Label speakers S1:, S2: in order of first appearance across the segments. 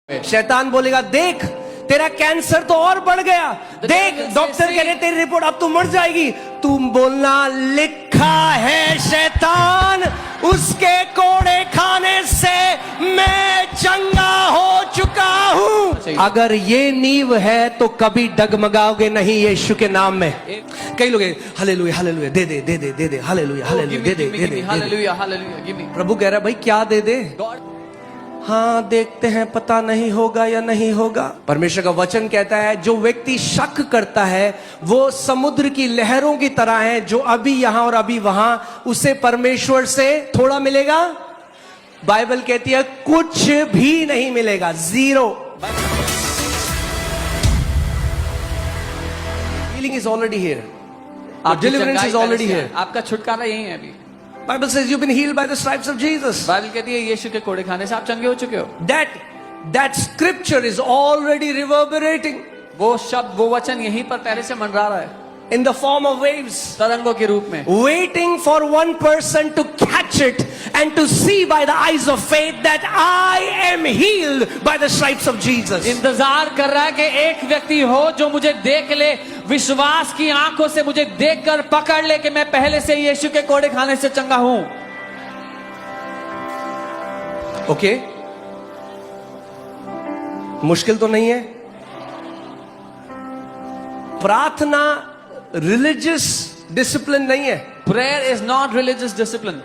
S1: शैतान बोलेगा देख तेरा कैंसर तो और बढ़ गया, देख डॉक्टर कह रहे तेरी रिपोर्ट अब तू मर जाएगी। तुम बोलना लिखा है शैतान उसके कोड़े खाने से मैं चंगा हो चुका हूं। अगर ये नींव है तो कभी डगमगाओगे नहीं यीशु के नाम में। कई लोग हालेलुया हालेलुया दे दे दे दे दे दे हालेलुया हालेलुया दे दे दे दे
S2: हालेलुया हालेलुया।
S1: प्रभु कह रहा है भाई क्या दे दे, हाँ देखते हैं पता नहीं होगा या नहीं होगा। परमेश्वर का वचन कहता है जो व्यक्ति शक करता है वो समुद्र की लहरों की तरह है, जो अभी यहां और अभी वहां, उसे परमेश्वर से थोड़ा मिलेगा, बाइबल कहती है कुछ भी नहीं मिलेगा, zero. Healing is already here, deliverance is already here.
S2: आपका छुटकारा यही है अभी।
S1: Bible says you've been healed by the stripes of Jesus.
S2: Bible कहती है यीशु के कोड़े खाने से आप चंगे हो चुके हो।
S1: That scripture is already reverberating.
S2: वो शब्द वो वचन यहीं पर पहले से मंडरा रहा है
S1: In the form of waves,
S2: तरंगों के रूप में,
S1: waiting for one person to catch it and to see by the eyes of faith that I am healed by the stripes of Jesus.
S2: इंतजार कर रहा है कि एक व्यक्ति हो जो मुझे देख ले, विश्वास की आंखों से मुझे देखकर पकड़ ले कि मैं पहले से यीशु के कोड़े खाने से चंगा हूं।
S1: ओके, मुश्किल तो नहीं है। प्रार्थना रिलीजियस डिसिप्लिन नहीं है।
S2: Prayer is not religious discipline.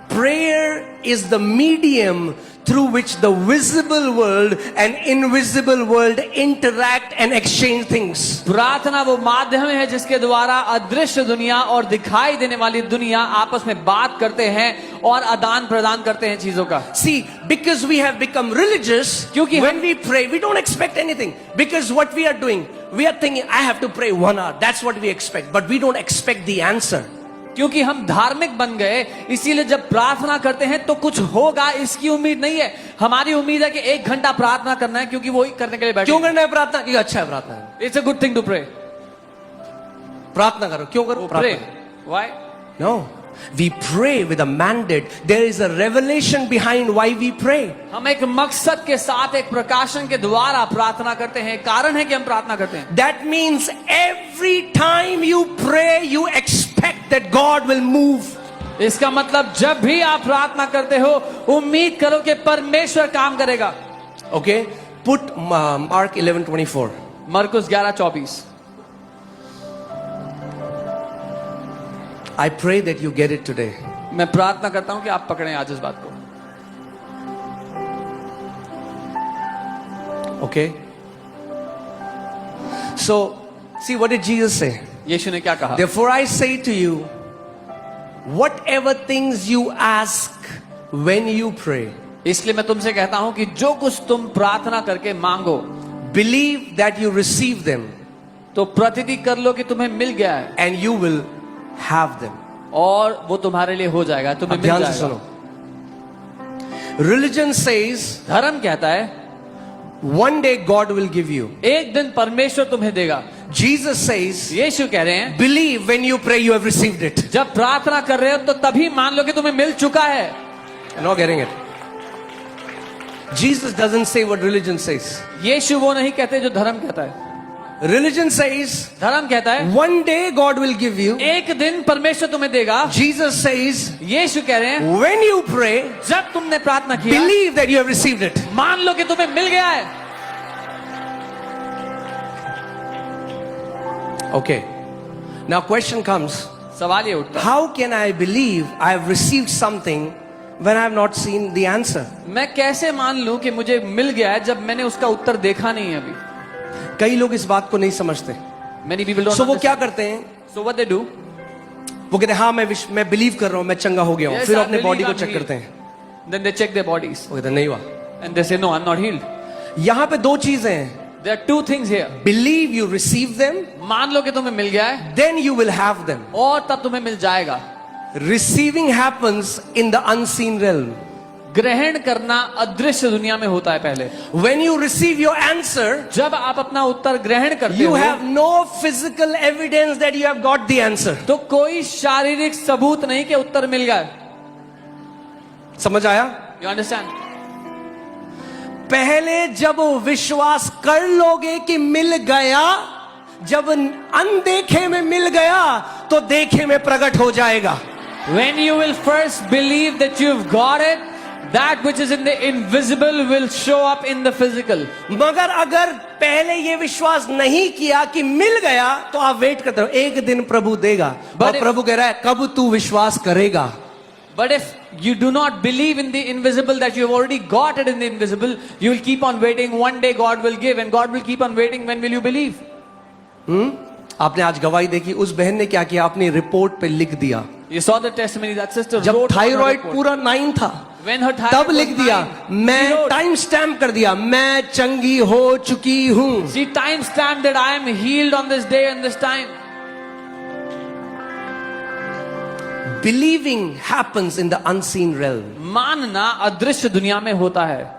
S1: Prayer is the medium through which the visible world and invisible world interact and exchange things.
S2: प्रार्थना वो माध्यम है जिसके द्वारा अदृश्य दुनिया और दिखाई देने वाली दुनिया आपस में बात करते हैं और आदान प्रदान करते हैं चीजों का।
S1: See, because we have become religious,
S2: क्योंकि
S1: when we pray, we don't expect anything. Because what we are doing, we are thinking, I have to pray 1 hour. That's what we expect. But we don't expect the answer.
S2: क्योंकि हम धार्मिक बन गए, इसीलिए जब प्रार्थना करते हैं तो कुछ होगा इसकी उम्मीद नहीं है। हमारी उम्मीद है कि 1 घंटा प्रार्थना करना है क्योंकि वही करने के लिए बैठे।
S1: क्यों करना है प्रार्थना? क्योंकि अच्छा है प्रार्थना।
S2: It's a good thing to pray.
S1: प्रार्थना करो, क्यों करो?
S2: Pray. Why?
S1: No, we pray with a mandate. There is a revelation behind why we pray.
S2: हम एक मकसद के साथ, एक प्रकाशन के द्वारा प्रार्थना करते हैं। कारण है कि हम प्रार्थना करते हैं।
S1: That means every time you pray, you expect that God will move.
S2: इसका मतलब जब भी आप प्रार्थना करते हो, उम्मीद करो कि परमेश्वर काम करेगा।
S1: Okay, put Mark 11:24.
S2: मरकुस 11:24।
S1: I pray that you get it today.
S2: मैं प्रार्थना करता हूं कि आप पकड़ें आज इस बात को।
S1: Okay? So, see what did Jesus say?
S2: यीशु ने क्या कहा?
S1: Therefore I say to you, whatever things you ask when you pray,
S2: इसलिए मैं तुमसे कहता हूं कि जो कुछ तुम प्रार्थना करके मांगो,
S1: believe that you receive them,
S2: तो प्रतिदिन कर लो कि तुम्हें मिल गया है,
S1: and you will have them.
S2: और वो तुम्हारे लिए हो जाएगा, तुम्हें मिल
S1: ध्यान से
S2: जाएगा।
S1: सुनो। Religion says,
S2: धर्म कहता है
S1: one day God will give you.
S2: एक दिन परमेश्वर तुम्हें देगा।
S1: Jesus says,
S2: यीशु कह रहे हैं
S1: believe when you pray you have received it.
S2: जब प्रार्थना कर रहे हो तो तभी मान लो कि तुम्हें मिल चुका है।
S1: You're not getting it. Jesus doesn't say what religion says.
S2: यीशु वो नहीं कहते जो धर्म कहता है।
S1: Religion says,
S2: धर्म कहता है
S1: one day God will give you.
S2: एक दिन परमेश्वर तुम्हें देगा।
S1: Jesus says,
S2: यीशु कह रहे हैं
S1: when you pray,
S2: जब तुमने प्रार्थना किया,
S1: believe that you have received it.
S2: मान लो कि तुम्हें मिल गया है।
S1: Okay. Now question comes,
S2: सवाल ये उठता है,
S1: how can I believe I have received something when I have not seen the answer?
S2: मैं कैसे मान लूं कि मुझे मिल गया है जब मैंने उसका उत्तर देखा नहीं है अभी।
S1: कई लोग इस बात को नहीं समझते।
S2: Many people don't
S1: So वो
S2: understand.
S1: क्या करते हैं?
S2: So what they do?
S1: वो कहते हैं हाँ मैं बिलीव कर रहा हूँ, मैं चंगा हो गया हूँ।
S2: Yes,
S1: फिर
S2: I
S1: अपने
S2: believe
S1: बॉडी को
S2: I'm
S1: चेक
S2: healed.
S1: करते हैं।
S2: Then they check their bodies
S1: वो कहते हैं नहीं हुआ।
S2: and they say no, I'm not healed.
S1: यहाँ पे 2 चीजें हैं।
S2: There are 2 things here.
S1: Believe you receive them,
S2: मान लो कि तुम्हें मिल गया है
S1: then you will have them.
S2: और तब तुम्हें मिल जाएगा।
S1: Receiving happens in the unseen realm.
S2: ग्रहण करना अदृश्य दुनिया में होता है पहले।
S1: When you receive your answer,
S2: जब आप अपना उत्तर ग्रहण करते
S1: you
S2: हो,
S1: have no physical evidence that you have got the answer.
S2: तो कोई शारीरिक सबूत नहीं कि उत्तर मिल गया।
S1: समझ आया?
S2: You understand?
S1: पहले जब विश्वास कर लोगे कि मिल गया, जब अनदेखे में मिल गया तो देखे में प्रकट हो जाएगा.
S2: When you will first believe that you've got it, that which is in the invisible will show up in the physical.
S1: मगर अगर पहले ये विश्वास नहीं किया कि मिल गया तो आप वेट करते हो, एक दिन प्रभु देगा. और प्रभु कह रहा है कब तू विश्वास करेगा.
S2: But if you do not believe in the invisible, that you have already got it in the invisible, you will keep on waiting. One day God will give, and God will keep on waiting. When will you believe?
S1: आपने आज गवाही देखी, उस बहन ने क्या किया, अपनी रिपोर्ट पे लिख दिया.
S2: You saw the testimony that sister
S1: जब
S2: wrote on her
S1: thyroid
S2: report.
S1: पूरा 9 था,
S2: When her thyroid
S1: तब
S2: was
S1: लिख दिया
S2: 9, she
S1: मैं
S2: wrote,
S1: टाइम स्टैम्प कर दिया, मैं चंगी हो चुकी हूं.
S2: she time stamped that I am healed on this day and this time.
S1: Believing happens in the unseen realm.
S2: मानना अदृश्य दुनिया में होता है.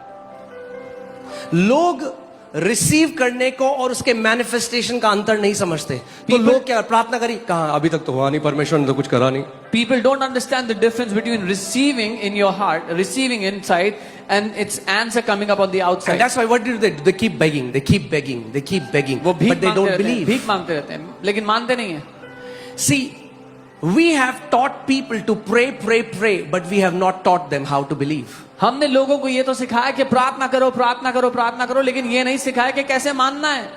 S1: लोग रिसीव करने को और उसके मैनिफेस्टेशन का अंतर नहीं समझते. तो लोग क्या प्रार्थना करी, कहा अभी तक तो हुआ नहीं, परमेश्वर ने तो कुछ करा नहीं.
S2: People don't understand the difference between receiving in your heart, receiving inside, and its answer coming up on the
S1: And
S2: outside.
S1: that's why what do they do? They keep begging, they keep begging, they keep begging,
S2: वो भीख
S1: but they
S2: मांगते
S1: don't
S2: रहते हैं,
S1: believe.
S2: भीख मांगते रहते हैं, लेकिन मानते नहीं है.
S1: See, we have taught people to pray, pray, pray, but we have not taught them how to believe.
S2: हमने लोगों को ये तो सिखाया कि प्रार्थना करो, प्रार्थना करो, प्रार्थना करो, लेकिन ये नहीं सिखाया कि कैसे मानना है.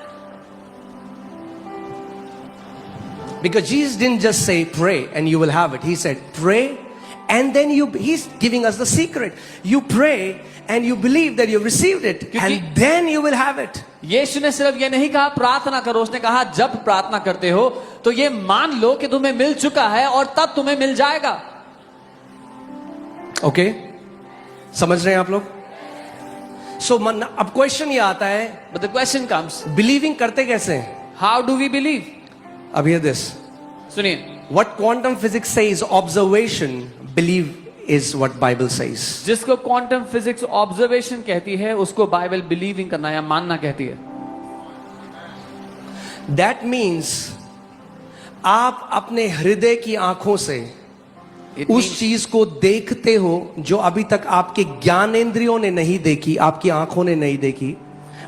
S1: Because Jesus didn't just say pray and you will have it. He said pray and then he's giving us the secret. You pray and you believe that you've received it and then you will have it.
S2: यीशु ने सिर्फ ये नहीं कहा प्रार्थना करो, उसने कहा जब प्रार्थना करते हो तो ये मान लो कि तुम्हें मिल चुका है और तब तुम्हें मिल जाएगा.
S1: Okay? समझ रहे हैं आप लोग? So अब क्वेश्चन ये आता है,
S2: But the question comes,
S1: believing करते कैसे हैं?
S2: how do we believe?
S1: अब hear this.
S2: सुनिए,
S1: What quantum physics says observation, believe is what Bible says.
S2: जिसको क्वांटम फिजिक्स ऑब्जर्वेशन कहती है उसको बाइबल बिलीविंग करना या मानना कहती है.
S1: That means आप अपने हृदय की आंखों से उस चीज को देखते हो जो अभी तक आपके ज्ञानेंद्रियों ने नहीं देखी, आपकी आंखों ने नहीं देखी,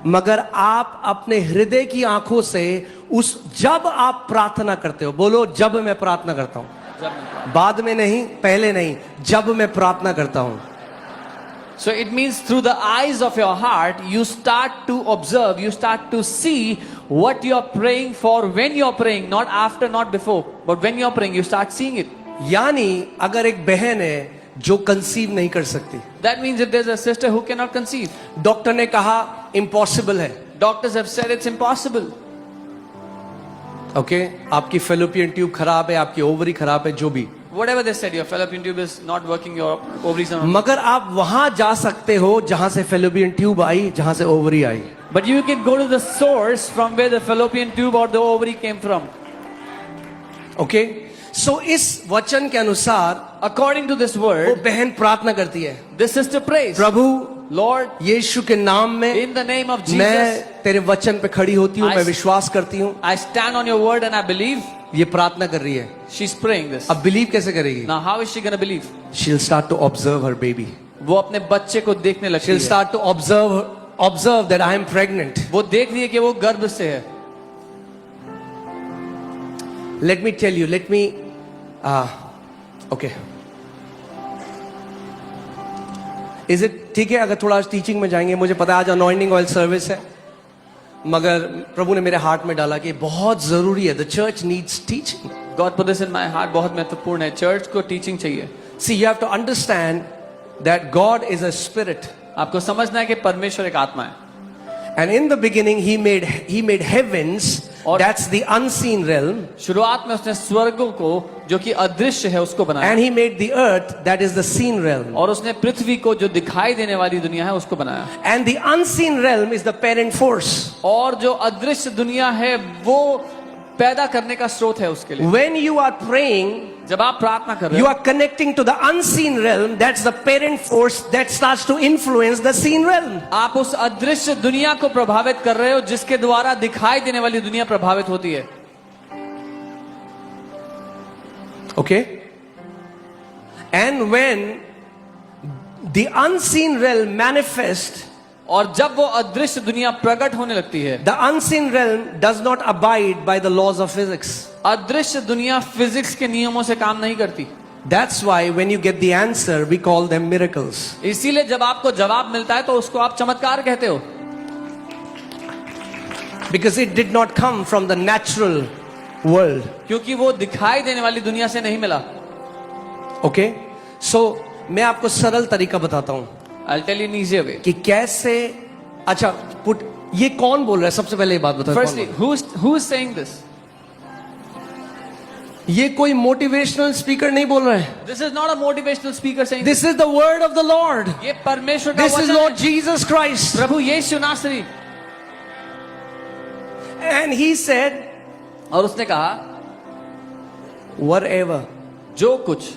S1: मगर आप अपने हृदय की आंखों से उस जब आप प्रार्थना करते हो, बोलो जब मैं प्रार्थना करता हूं, बाद में नहीं, पहले नहीं, जब मैं प्रार्थना करता हूं.
S2: So it means through the eyes of your heart you start to observe, you start to see what you are praying for when you are praying, not after, not before, but when you are praying you start seeing it.
S1: यानी अगर एक बहन है जो conceive नहीं कर सकती,
S2: That means if there's a sister who cannot conceive,
S1: doctor ने कहा इम्पॉसिबल है,
S2: doctors have said it's impossible.
S1: Okay, आपकी फेलोपियन ट्यूब खराब है, आपकी ओवरी खराब है, जो भी,
S2: Whatever they said, your fallopian tube is not working, your ovaries are not.
S1: मगर आप वहां जा सकते हो जहां से फेलोपियन ट्यूब आई, जहां से ovary I.
S2: But you can go to the source from where the fallopian tube or the ovary came from.
S1: Okay, so इस वचन के अनुसार
S2: According to this
S1: वो
S2: word,
S1: बहन प्रार्थना करती है,
S2: this sister prays,
S1: Prabhu
S2: Lord,
S1: यीशु के नाम में
S2: in the name of Jesus,
S1: मैं तेरे वचन पे खड़ी होती हूँ,
S2: I-
S1: मैं विश्वास करती हूँ.
S2: I stand on your word and I believe.
S1: ये प्रार्थना कर रही है.
S2: She's praying this.
S1: अब बिलीव कैसे करेगी?
S2: Now how is she going to believe?
S1: She'll start to observe her baby.
S2: वो अपने बच्चे को देखने लगती
S1: She'll
S2: है.
S1: start to observe that I am pregnant.
S2: वो देख रही है कि वो गर्भ से है.
S1: Let me tell you, okay. Is it ठीक है अगर थोड़ा टीचिंग में जाएंगे? मुझे पता है आज अनॉइंटिंग ऑयल सर्विस है, मगर प्रभु ने मेरे हार्ट में डाला कि बहुत जरूरी है. The church needs teaching.
S2: God put this in my heart, बहुत महत्वपूर्ण है. चर्च को टीचिंग चाहिए.
S1: See, you have to understand that God is a spirit.
S2: आपको समझना है कि परमेश्वर एक आत्मा है.
S1: And in the beginning he made heavens,
S2: और-
S1: that's the unseen realm,
S2: शुरुआत में उसने स्वर्गों को जो कि अदृश्य है उसको बनाया.
S1: and he made the earth, that is the seen realm.
S2: और उसने पृथ्वी को जो दिखाई देने वाली दुनिया है उसको बनाया.
S1: And the unseen realm is the parent force.
S2: और जो अदृश्य दुनिया है वो पैदा करने का स्रोत है उसके लिए.
S1: When you are praying,
S2: जब आप प्रार्थना कर रहे
S1: you
S2: हो,
S1: are connecting to the unseen realm, that's the parent force that starts to influence the seen realm.
S2: आप उस अदृश्य दुनिया को प्रभावित कर रहे हो जिसके द्वारा दिखाई देने वाली दुनिया प्रभावित होती है.
S1: Okay? And when the unseen realm manifests,
S2: और जब वो अदृश्य दुनिया प्रकट होने लगती है,
S1: the unseen realm does not abide by the laws of physics.
S2: अदृश्य दुनिया फिजिक्स के नियमों से काम नहीं करती.
S1: That's why when you get the answer, we call them miracles.
S2: इसीलिए जब आपको जवाब मिलता है तो उसको आप चमत्कार कहते हो,
S1: Because it did not come from the natural world.
S2: क्योंकि वो दिखाई देने वाली दुनिया से नहीं मिला.
S1: Okay? So, मैं आपको सरल तरीका बताता हूं
S2: I'll tell you an easier way.
S1: कि कैसे. अच्छा, पुट ये कौन बोल रहा है? सबसे पहले ये बात बताओ.
S2: Firstly, who is saying this?
S1: ये कोई मोटिवेशनल स्पीकर नहीं बोल रहा है.
S2: This is not a motivational speaker saying
S1: This is the word of the Lord.
S2: ये परमेश्वर का
S1: This is
S2: वचन
S1: Lord
S2: है.
S1: Jesus Christ.
S2: प्रभु यीशु नासरी.
S1: And he said,
S2: और उसने कहा,
S1: whatever.
S2: जो कुछ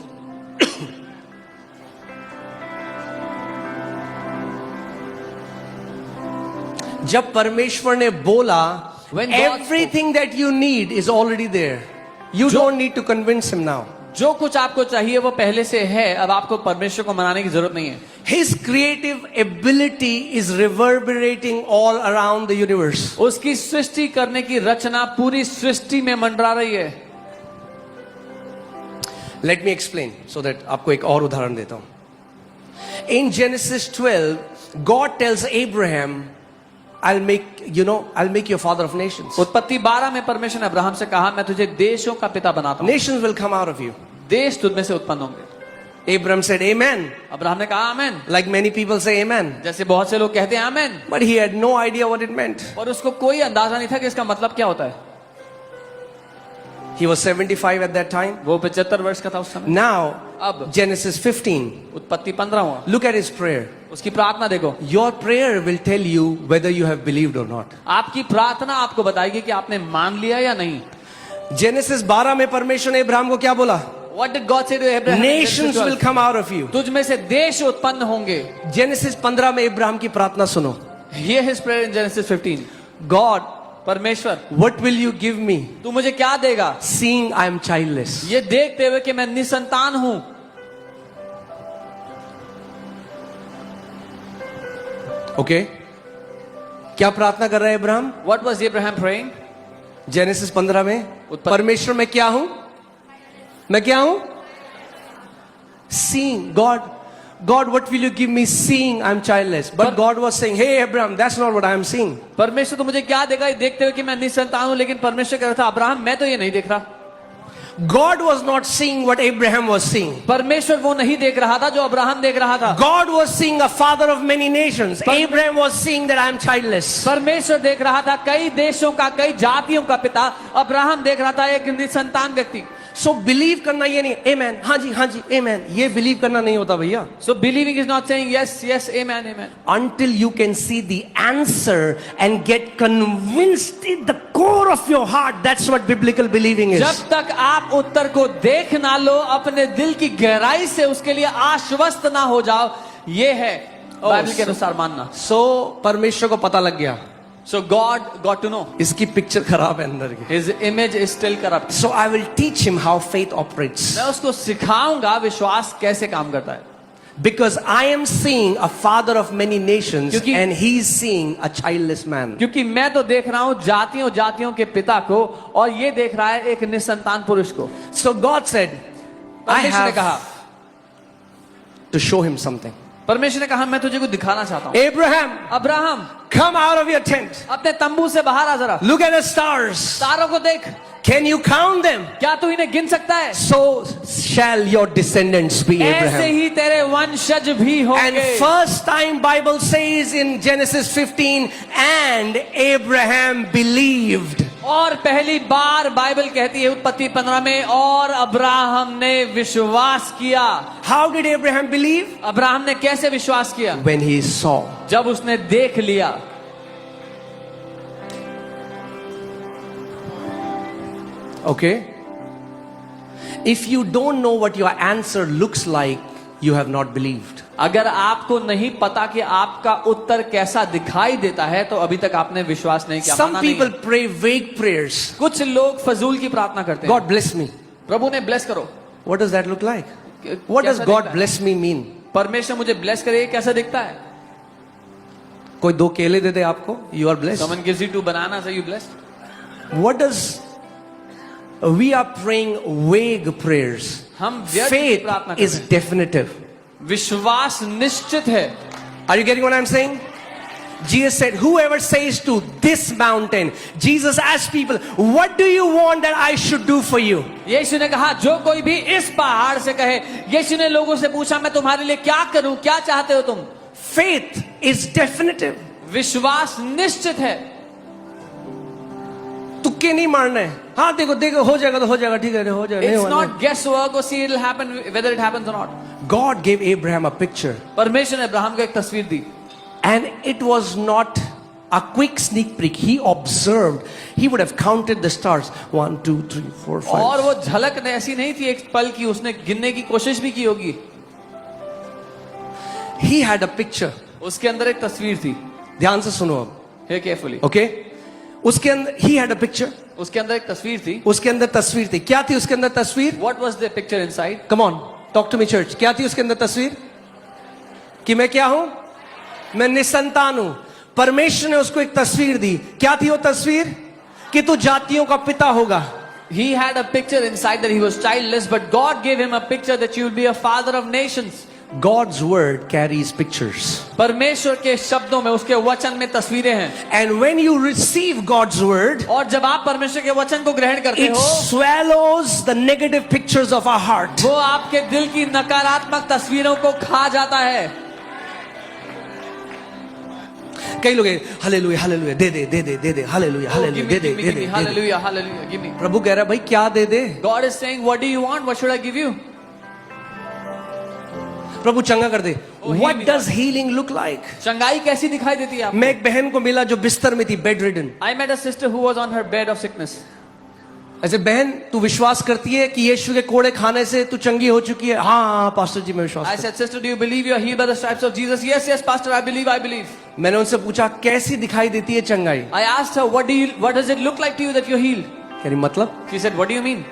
S1: जब परमेश्वर ने बोला,
S2: When God
S1: everything that you need is already there. You don't need to convince him now.
S2: जो कुछ आपको चाहिए वो पहले से है. अब आपको परमेश्वर को मनाने की जरूरत नहीं है.
S1: His creative ability is reverberating all around the universe.
S2: उसकी सृष्टि करने की रचना पूरी सृष्टि में मंडरा रही है.
S1: Let me explain so that आपको एक और उदाहरण देता हूं. In Genesis 12, God tells Abraham, I'll make you a father of nations.
S2: उत्पत्ति 12 में परमेश्वर ने अब्राहम से कहा, मैं तुझे देशों का पिता बनाता हूं.
S1: Nations will come out of you.
S2: देश तुझ में से उत्पन्न होंगे.
S1: Abraham said, Amen.
S2: अब्राहम ने कहा आमेन.
S1: Like many people say Amen.
S2: जैसे बहुत से लोग कहते हैं आमेन,
S1: But he had no idea what it meant.
S2: और उसको कोई अंदाजा नहीं था कि इसका मतलब क्या होता है.
S1: He was 75 at that time.
S2: वो 75 वर्ष का था उस समय.
S1: Now,
S2: अब
S1: Genesis 15.
S2: उत्पत्ति 15 हुआ.
S1: Look at his prayer.
S2: उसकी प्रार्थना देखो.
S1: Your prayer will tell you whether you have believed or not.
S2: आपकी प्रार्थना आपको बताएगी कि आपने मान लिया या नहीं.
S1: Genesis 12 में परमेश्वर ने अब्राहम को क्या बोला?
S2: What did God say to Abraham?
S1: Nations will come out of you.
S2: तुझ में से देश उत्पन्न होंगे.
S1: Genesis 15 में अब्राहम की प्रार्थना सुनो.
S2: Hear his prayer in Genesis 15.
S1: God,
S2: परमेश्वर,
S1: what will you give me?
S2: तू मुझे क्या देगा?
S1: Seeing I am childless.
S2: ये देखते हुए कि मैं निसंतान हूं.
S1: Okay? क्या प्रार्थना कर रहा है Abraham?
S2: What was Abraham praying?
S1: Genesis 15 में परमेश्वर मैं क्या हूं? मैं क्या हूं? Seeing God, what will you give me? Seeing I'm childless. But God was saying, hey Abraham, that's not what I am seeing.
S2: परमेश्वर तो मुझे क्या देगा ये देखते हुए कि मैं निसंतान हूं. लेकिन परमेश्वर कह रहा था, अब्राहम मैं तो ये नहीं देख रहा.
S1: God was not seeing what Abraham was seeing.
S2: परमेश्वर वो नहीं देख रहा था जो अब्राहम देख रहा था.
S1: God was seeing a father of many nations. Abraham was seeing that I am childless.
S2: परमेश्वर देख रहा था कई देशों का, कई जातियों का पिता. अब्राहम देख रहा था एक निसंतान व्यक्ति.
S1: So believe करना ये नहीं, amen, हाँ जी, amen. ये believe करना नहीं होता भैया.
S2: So believing is not saying yes, amen, amen.
S1: Until you can see the answer and get convinced in the core of your heart. That's what biblical believing is.
S2: जब तक आप उत्तर को देख ना लो, अपने दिल की गहराई से उसके लिए आश्वस्त ना हो जाओ, ये है बाइबल के अनुसार मानना.
S1: So परमेश्वर को पता लग गया.
S2: So God got to know.
S1: इसकी पिक्चर खराब है अंदर की.
S2: His image is still corrupt.
S1: So I will teach him how faith operates.
S2: मैं उसको सिखाऊंगा विश्वास कैसे काम करता है.
S1: Because I am seeing a father of many nations
S2: क्योंकि-
S1: and he is seeing a childless man.
S2: क्योंकि मैं तो देख रहा हूं जातियों के पिता को, और ये देख रहा है एक निसंतान पुरुष को.
S1: So God said, I
S2: परमेश्वर ने कहा,
S1: have to show him something.
S2: परमेश्वर ने कहा मैं तुझे कुछ दिखाना चाहता हूं.
S1: Abraham,
S2: Abraham,
S1: come out of your tent.
S2: अपने तंबू से बाहर आ जरा.
S1: Look at the stars.
S2: तारों को देख.
S1: Can you count them?
S2: क्या तू इन्हें गिन सकता है?
S1: So shall your descendants be,
S2: ऐसे
S1: Abraham.
S2: ही तेरे वंशज भी
S1: And
S2: होंगे.
S1: first time Bible says in Genesis 15, and Abraham believed.
S2: और पहली बार बाइबल कहती है उत्पत्ति 15 में, और अब्राहम ने विश्वास किया.
S1: How did Abraham believe?
S2: Abraham ने कैसे विश्वास किया?
S1: When he saw.
S2: जब उसने देख लिया.
S1: Okay? If you don't know what your answer looks like, you have not believed.
S2: अगर आपको नहीं पता कि आपका उत्तर कैसा दिखाई देता है, तो अभी तक आपने विश्वास नहीं किया.
S1: Some
S2: माना नहीं
S1: people
S2: है.
S1: pray vague prayers.
S2: कुछ लोग फजूल की प्रार्थना करते हैं.
S1: God bless me.
S2: प्रभु ने ब्लेस करो.
S1: What does that look like? What does
S2: कैसा
S1: God
S2: दिखता है?
S1: bless me mean?
S2: परमेश्वर मुझे ब्लेस करे, ये कैसा दिखता है?
S1: कोई 2 केले दे दे आपको, you are blessed.
S2: Someone gives you 2 bananas, are you blessed?
S1: What does we are praying vague prayers?
S2: हम व्यर्थ की
S1: Faith
S2: प्रार्थना
S1: is
S2: करते
S1: definitive.
S2: हैं। विश्वास निश्चित है।
S1: Are you getting what I'm saying? Jesus said, whoever says to this mountain, Jesus asked people, what do you want that I should do for you?
S2: यीशु ने कहा जो कोई भी इस पहाड़ से कहे, यीशु ने लोगों से पूछा मैं तुम्हारे लिए क्या करूं, क्या चाहते हो तुम?
S1: Faith is definitive.
S2: विश्वास निश्चित है।
S1: तुक्के नहीं मारना है। हाँ देखो देखो हो जाएगा तो हो जाएगा, ठीक है हो जाएगा, नहीं
S2: It's
S1: होना है।
S2: not guesswork or see it'll happen whether it happens or not.
S1: God gave Abraham a picture,
S2: परमेश्वर ने अब्राहम को एक तस्वीर दी
S1: and it was not a quick sneak peek. He observed. He would have counted the stars. 1, 2, 3, 4, 5.
S2: और वो झलक ऐसी नहीं थी एक पल की, उसने गिनने की कोशिश भी की होगी।
S1: He had a picture.
S2: उसके अंदर एक तस्वीर थी।
S1: ध्यान से सुनो अब.
S2: Hear carefully.
S1: Okay? उसके अंदर he had a picture.
S2: उसके अंदर एक तस्वीर थी।
S1: उसके अंदर तस्वीर थी. क्या थी उसके अंदर तस्वीर?
S2: What was the picture inside?
S1: Come on, talk to me church. क्या थी उसके अंदर तस्वीर? कि मैं क्या हूं? मैं निसंतान हूं. परमेश्वर ने उसको एक तस्वीर दी. क्या थी वो तस्वीर? कि तू जातियों का पिता होगा.
S2: He had a picture inside that he was childless, but God gave him a picture that you will be a father of nations.
S1: God's word carries pictures.
S2: परमेश्वर के शब्दों में, उसके वचन में तस्वीरें हैं।
S1: And when you receive God's word,
S2: और जब आप परमेश्वर के वचन को ग्रहण करते
S1: it
S2: हो,
S1: swallows the negative pictures of our heart.
S2: वो आपके दिल की नकारात्मक तस्वीरों को खा जाता है।
S1: कई लोग हालेलुया हालेलुया दे दे दे दे दे दे हालेलुया हालेलुया दे दे दे दे.
S2: Hallelujah hallelujah give me.
S1: प्रभु कह रहा है भाई क्या दे दे?
S2: God is saying what do you want, what should I give you?
S1: प्रभु चंगा कर दे.
S2: Oh,
S1: What
S2: heal me,
S1: does
S2: God.
S1: healing look like?
S2: चंगाई कैसी दिखाई देती है आपको?
S1: मैं एक बहन को मिला जो बिस्तर में थी, bed ridden.
S2: I met a sister who was on her bed of sickness.
S1: ऐसे बहन तू विश्वास करती है कि यीशु के कोड़े खाने से तू चंगी हो चुकी है? हाँ हाँ पास्टर जी मैं विश्वास
S2: I
S1: करती
S2: said, sister, do you believe you are healed by the stripes of Jesus? Yes, yes, pastor, I believe, I believe.
S1: हूँ. मैंने उनसे पूछा कैसी दिखाई देती है चंगाई?
S2: I asked her, what does it look like to you that you're healed?
S1: कह रही मतलब?
S2: She said, what do you mean?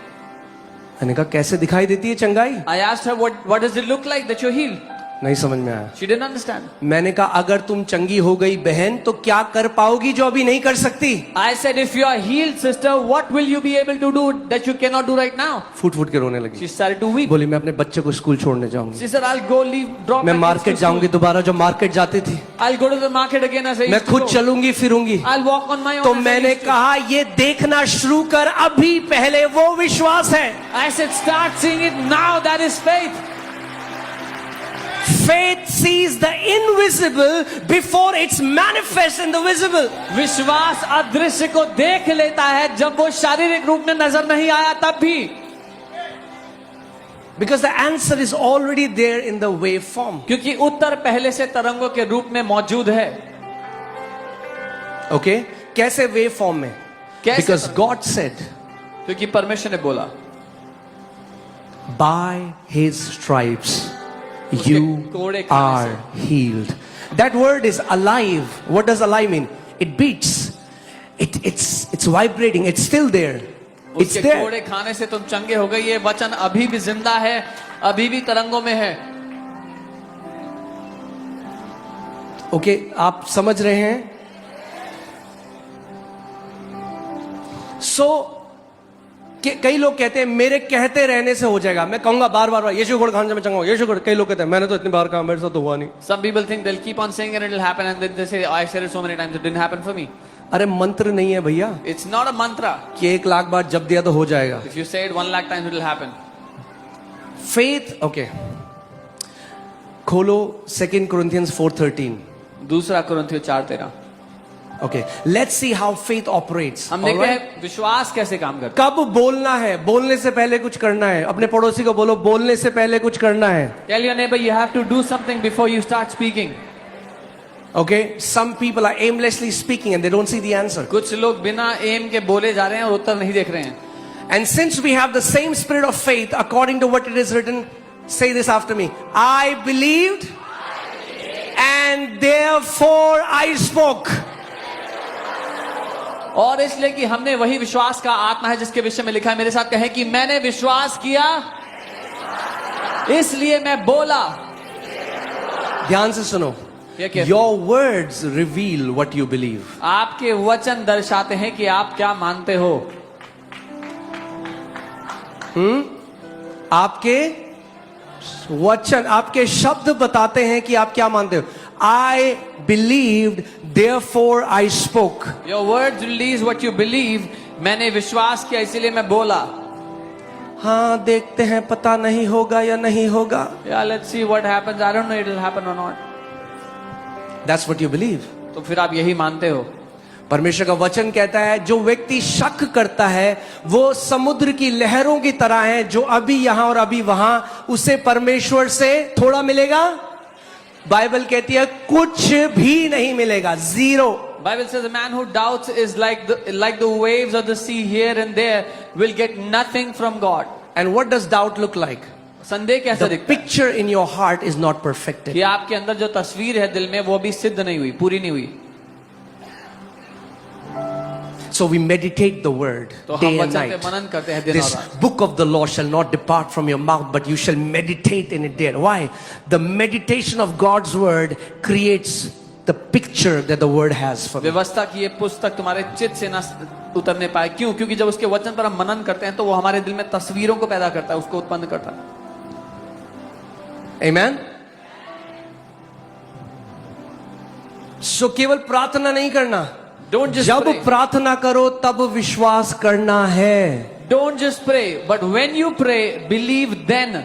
S1: मैंने कहा कैसे दिखाई देती है चंगाई?
S2: I asked her, what does it look like that you're healed?
S1: नहीं समझ में आया.
S2: She didn't understand.
S1: मैंने कहा अगर तुम चंगी हो गई बहन तो क्या कर पाओगी जो अभी नहीं कर सकती?
S2: I said, if you are healed, sister, what will you be able to do that you cannot do right now?
S1: फूट फूट के रोने लगी.
S2: She started to weep.
S1: बोली मैं अपने बच्चे को स्कूल छोड़ने जाऊंगी.
S2: She said, I'll go drop
S1: मैं
S2: my kids
S1: मार्केट
S2: to
S1: जाऊंगी
S2: school.
S1: दोबारा जो मार्केट जाती थी.
S2: I'll go to the market again as I
S1: मैं
S2: used to
S1: खुद
S2: go.
S1: चलूंगी फिरूंगी.
S2: I'll walk on my own.
S1: तो
S2: as I
S1: मैंने
S2: used to.
S1: कहा ये देखना शुरू कर अभी, पहले वो विश्वास है.
S2: I said, start seeing it now. That is faith.
S1: Faith sees the invisible before it's manifest in the visible.
S2: विश्वास अदृश्य को देख लेता है जब वो शारीरिक रूप में नजर नहीं आया तब भी.
S1: Because the answer is already there in the wave form.
S2: क्योंकि उत्तर पहले से तरंगों के रूप में मौजूद है.
S1: Okay? कैसे wave form में?
S2: कैसे
S1: Because
S2: तरंग?
S1: God said,
S2: क्योंकि परमेश्वर ने बोला,
S1: by his stripes
S2: उसके
S1: you
S2: कोड़े खाने
S1: are healed. That word is alive. What does alive mean? It beats. It's vibrating. It's still there. It's
S2: उसके
S1: there.
S2: कोड़े खाने से तुम चंगे हो गए. ये वचन अभी भी जिंदा है, अभी भी तरंगों में है.
S1: ओके आप समझ रहे हैं? कई लोग कहते हैं मेरे कहते रहने से हो जाएगा. मैं कहूंगा बार बार यीशु को खाने से मैं चंगा हूं, यीशु को. कई लोग कहते हैं मैंने तो इतनी बार कहा मेरे साथ तो हुआ नहीं.
S2: Some people think they'll keep on saying and it'll happen, and then they say, I said it so many times, it didn't happen for me.
S1: अरे मंत्र नहीं है भैया
S2: It's not a mantra.
S1: कि 1 लाख बार जब दिया तो हो जाएगा.
S2: If you say it 1 lakh times, it'll happen.
S1: Faith, okay. खोलो 2 Corinthians 4:13.
S2: दूसरा कुरिन्थियों 4:13.
S1: Okay, let's see how faith operates.
S2: हम
S1: All
S2: देखते
S1: right?
S2: हैं विश्वास कैसे काम करता
S1: कब बोलना है? बोलने से पहले कुछ करना है. अपने पड़ोसी को बोलो बोलने से पहले कुछ करना है.
S2: है. Tell your neighbor, you have to do something before you start speaking.
S1: Okay, some people are aimlessly speaking and they don't see the answer.
S2: कुछ लोग बिना एम के बोले जा रहे हैं और उत्तर नहीं देख रहे हैं.
S1: And since we have the same spirit of faith, according to what it is written, say this after me. I believed and therefore I spoke.
S2: और इसलिए कि हमने वही विश्वास का आत्मा है जिसके विषय में लिखा है. मेरे साथ कहे कि मैंने विश्वास किया इसलिए मैं बोला.
S1: ध्यान से सुनो.
S2: ये क्या?
S1: Your words reveal what you believe.
S2: आपके वचन दर्शाते हैं कि आप क्या मानते हो.
S1: आपके वचन, आपके शब्द बताते हैं कि आप क्या मानते हो. I believed, therefore I spoke.
S2: Your words release what you believe. मैंने विश्वास किया इसीलिए मैं बोला.
S1: हाँ, देखते हैं, पता नहीं होगा या नहीं होगा.
S2: Yeah, let's see what happens. I don't know it will happen or not.
S1: That's what you believe.
S2: तो फिर आप यही मानते हो.
S1: परमेश्वर का वचन कहता है जो व्यक्ति शक करता है वो समुद्र की लहरों की तरह है, जो अभी यहां और अभी वहां, उसे परमेश्वर से थोड़ा मिलेगा. बाइबल कहती है कुछ भी नहीं मिलेगा, zero.
S2: Bible says a man who doubts is like the waves of the sea here and there, will get nothing from God.
S1: And what does doubt look like?
S2: संदेह कैसा
S1: The
S2: दिखता है?
S1: picture in your heart is not perfected.
S2: कि आपके अंदर जो तस्वीर है दिल में वो भी सिद्ध नहीं हुई, पूरी नहीं हुई.
S1: So we meditate the word
S2: तो हम
S1: day and
S2: वचन पे
S1: night.
S2: मनन करते हैं दिन और
S1: This
S2: रात.
S1: book of the law shall not depart from your mouth, but you shall meditate in it day. Why? The meditation of God's word creates the picture that the word has for me.
S2: व्यवस्था की ये पुस्तक तुम्हारे चित्त से ना उतरने पाए. क्यों? क्योंकि जब उसके वचन पर हम मनन करते हैं तो वो हमारे दिल में तस्वीरों को पैदा करता है, उसको उत्पन्न करता है.
S1: Amen. So केवल प्रार्थना नहीं करना.
S2: Don't just
S1: जब
S2: pray.
S1: प्रार्थना करो तब विश्वास करना है.
S2: Don't just pray, but when you pray, believe then.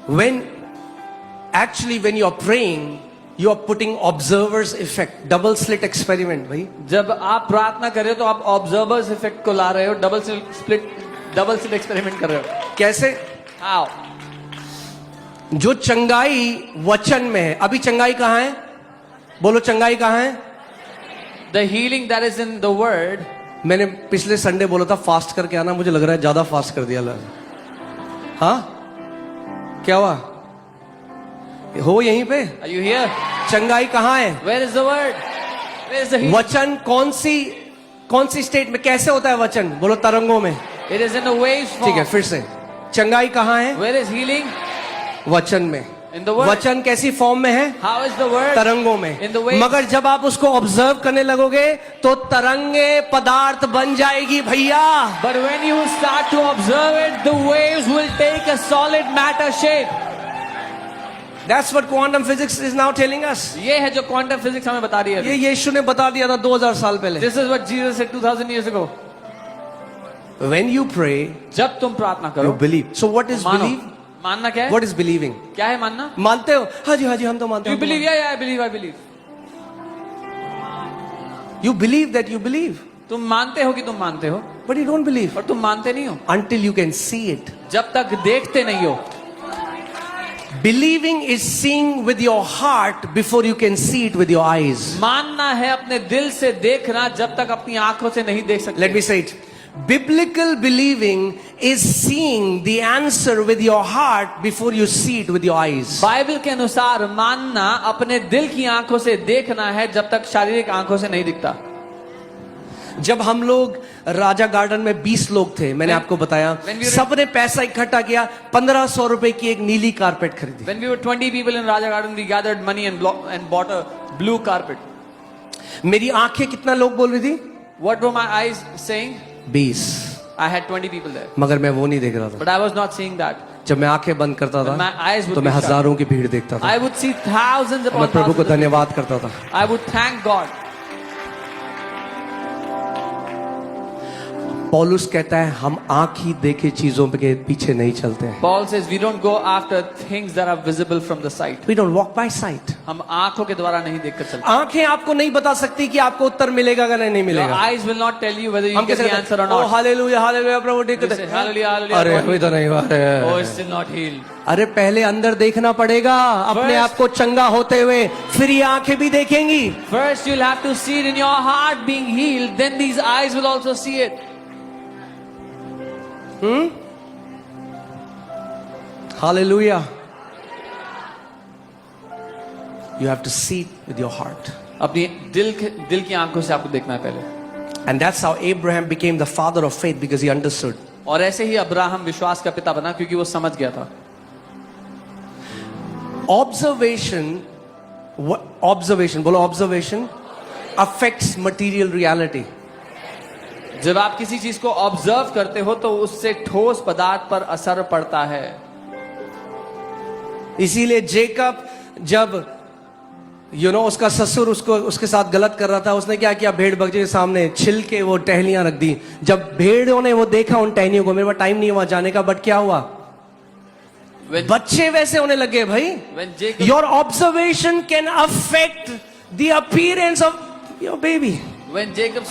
S1: When you are praying, you are putting observer's effect, double slit experiment, भाई.
S2: जब आप प्रार्थना कर रहे हो तो आप ऑब्जर्वर्स इफेक्ट को ला रहे हो, डबल स्लिट एक्सपेरिमेंट कर रहे हो.
S1: कैसे?
S2: How?
S1: जो चंगाई वचन में है. अभी चंगाई कहां है? बोलो चंगाई कहां है?
S2: The healing that is in the word.
S1: मैंने पिछले संडे बोला था फास्ट करके आना, मुझे लग रहा है ज्यादा फास्ट कर दिया. हाँ, क्या हुआ? हो यहीं पे?
S2: Are you here?
S1: चंगाई कहां है?
S2: Where is the word? Where is the healing?
S1: वचन कौन सी स्टेट में कैसे होता है वचन? बोलो तरंगों में.
S2: It is in the waves
S1: ठीक है,
S2: form.
S1: फिर से. चंगाई कहां है?
S2: Where is healing?
S1: वचन में.
S2: In the word.
S1: वचन कैसी फॉर्म में है?
S2: How is the word?
S1: तरंगों में.
S2: In the waves.
S1: मगर जब आप उसको ऑब्जर्व करने लगोगे तो तरंगे पदार्थ बन जाएगी भैया.
S2: But when you start to observe it, the waves will take a solid matter shape.
S1: That's what quantum physics is now telling us.
S2: ये है जो क्वांटम फिजिक्स हमें बता रही है.
S1: ये यीशु ने बता दिया था 2000 साल पहले.
S2: This is what Jesus said 2000 years ago.
S1: When you pray,
S2: जब तुम प्रार्थना
S1: you
S2: करो,
S1: believe. So what is
S2: मानो.
S1: believe?
S2: मानना क्या है?
S1: What is believing?
S2: क्या है मानना?
S1: मानते हो? हाँ जी हम तो मानते
S2: You
S1: हैं.
S2: believe? Yeah, I believe. I believe.
S1: You believe that you believe,
S2: तुम मानते हो कि तुम मानते हो,
S1: but you don't believe
S2: और तुम मानते नहीं हो
S1: until you can see it.
S2: जब तक देखते नहीं हो.
S1: Believing is seeing with your heart before you can see it with your eyes.
S2: मानना है अपने दिल से देखना जब तक अपनी आंखों से नहीं देख सकते.
S1: Let me say it. Biblical believing is seeing the answer with your heart before you see it with your eyes.
S2: Bible के अनुसार मानना अपने दिल की आंखों से देखना है जब तक शारीरिक आंखों से नहीं दिखता.
S1: जब हम लोग राजा गार्डन में 20 लोग थे, मैंने आपको बताया, सबने पैसा इकट्ठा किया, 1500 रुपए की एक नीली कारपेट खरीदी.
S2: When we were 20 people in Raja Garden, we gathered money and bought a blue carpet.
S1: मेरी आंखें कितना लोग बोल रही थी?
S2: What were my eyes saying?
S1: 20.
S2: I had 20 people there,
S1: मगर मैं वो नहीं देख रहा था.
S2: but I was not seeing that.
S1: जब मैं आंखें बंद करता
S2: When my eyes
S1: था
S2: would
S1: तो मैं
S2: be shut,
S1: हजारों की भीड़ देखता था.
S2: I would see thousands upon
S1: मैं प्रभु को
S2: thousands of
S1: धन्यवाद करता था.
S2: people. I would thank God.
S1: पौलुस कहता है हम आंख ही देखे चीजों के पीछे नहीं चलते हैं.
S2: Paul says we don't go after things that are visible from the sight.
S1: We don't walk by sight.
S2: हम आंखों के द्वारा नहीं देखकर चलते.
S1: आंखें आपको नहीं बता सकती कि आपको उत्तर मिलेगा या नहीं
S2: Your
S1: मिलेगा.
S2: eyes will not tell you whether you
S1: हम
S2: get
S1: कैसे
S2: the answer or
S1: कहते हैं?
S2: not.
S1: हालेलुया हालेलुया प्रभु ठीक
S2: You
S1: है.
S2: say, hallelujah, hallelujah.
S1: अरे
S2: God
S1: अभी तो नहीं हुआ.
S2: Oh, it's still not healed.
S1: अरे पहले अंदर देखना पड़ेगा अपने
S2: First-
S1: आप को चंगा होते हुए, फिर ये आंखें भी देखेंगी.
S2: First, you'll have to see it in your heart being healed. Then these eyes will also see it.
S1: Hallelujah. You have to see it with your heart.
S2: अपनी दिल की आंखों से आपको देखना है पहले.
S1: And that's how Abraham became the father of faith, because he understood.
S2: और ऐसे ही अब्राहम विश्वास का पिता बना क्योंकि वो समझ गया था.
S1: Observation ऑब्जर्वेशन, बोलो ऑब्जर्वेशन अफेक्ट्स मटीरियल रियलिटी.
S2: जब आप किसी चीज को ऑब्जर्व करते हो तो उससे ठोस पदार्थ पर असर पड़ता है.
S1: इसीलिए जेकब जब उसका ससुर उसके साथ गलत कर रहा था, उसने क्या किया, भेड़ बकरी के सामने छिल के वो टहनियां रख दी. जब भेड़ों ने वो देखा उन टहनियों को, मेरे पास टाइम नहीं है वहां जाने का, बट क्या हुआ, बच्चे वैसे होने लगे भाई. Your observation can affect the appearance of your baby.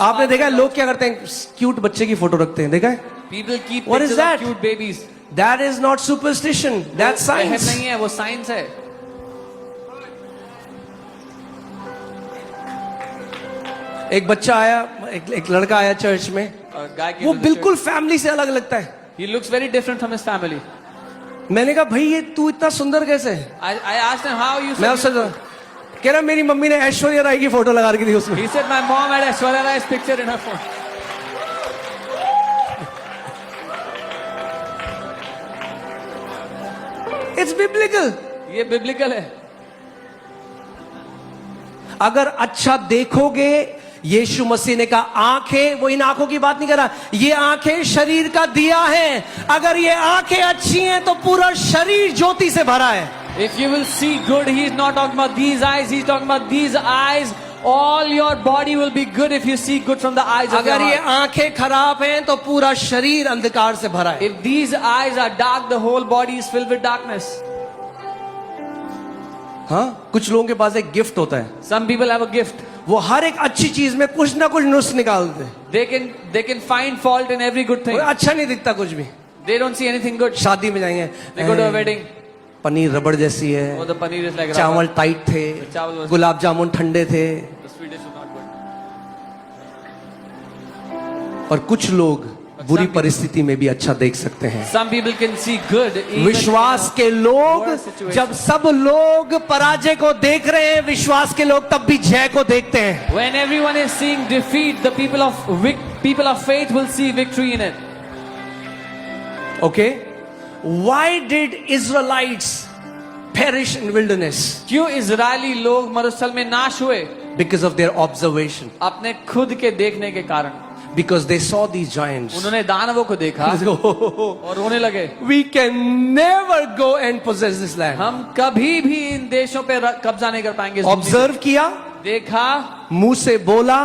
S1: आपने देखा है लोग क्या करते हैं, क्यूट बच्चे की फोटो रखते हैं, देखा है.
S2: People keep
S1: What is
S2: pictures
S1: that?
S2: of cute babies.
S1: That is not superstition, that's science.
S2: नहीं है, वो साइंस है.
S1: एक बच्चा आया, एक लड़का आया चर्च में, वो बिल्कुल फैमिली से अलग लगता है.
S2: He looks very different from his family.
S1: मैंने कहा भाई ये तू इतना सुंदर कैसे है.
S2: I asked him how you.
S1: मैं उससे कह रहा मेरी मम्मी ने ऐश्वर्या राय की फोटो लगा रखी थी उसमें.
S2: He said my mom had Aishwarya Rai's picture in her phone.
S1: It's biblical.
S2: ये biblical है.
S1: अगर अच्छा देखोगे, यीशु मसीह ने कहा आंखें, वो इन आंखों की बात नहीं कर रहा, ये आंखें शरीर का दिया है. अगर ये आंखें अच्छी हैं तो पूरा शरीर ज्योति से भरा है.
S2: If you will see good, he's not talking about these eyes, he's talking about these eyes. All your body will be good if you see good from the eyes of your
S1: अगर ये
S2: heart.
S1: आंखें खराब हैं तो पूरा शरीर अंधकार से भरा है.
S2: If these eyes are dark, the whole body is filled with darkness.
S1: हाँ, कुछ लोगों के पास एक गिफ्ट होता है.
S2: Some people have a gift.
S1: वो हर एक अच्छी चीज में कुछ ना कुछ नुस्ख निकालते हैं.
S2: They can find fault in every good thing.
S1: वो अच्छा नहीं दिखता कुछ भी.
S2: They don't see anything good.
S1: शादी में जाएंगे,
S2: They go to a wedding.
S1: Paneer रबड़ जैसी है,
S2: Oh, the paneer is like
S1: चावल
S2: rubber.
S1: टाइट थे,
S2: चावल was-
S1: गुलाब जामुन ठंडे थे.
S2: The sweet dish is not good.
S1: और कुछ लोग बुरी परिस्थिति में भी अच्छा देख सकते हैं.
S2: Some people can see good. Even
S1: विश्वास के लोग,
S2: worse situation.
S1: जब सब लोग पराजय को देख रहे हैं, विश्वास के लोग तब भी जय को देखते हैं.
S2: When everyone is seeing defeat, the people of faith will see victory in it.
S1: Okay? Why did Israelites perish in wilderness?
S2: क्यों इजरायली लोग मरुस्थल में नाश हुए?
S1: Because of their observation.
S2: अपने खुद के देखने के कारण.
S1: Because they saw these giants.
S2: उन्होंने दानवों को देखा और रोने लगे.
S1: We can never go and possess this land.
S2: हम कभी भी इन देशों पे कब्जा नहीं कर पाएंगे.
S1: Observe किया,
S2: देखा,
S1: मुंह से बोला,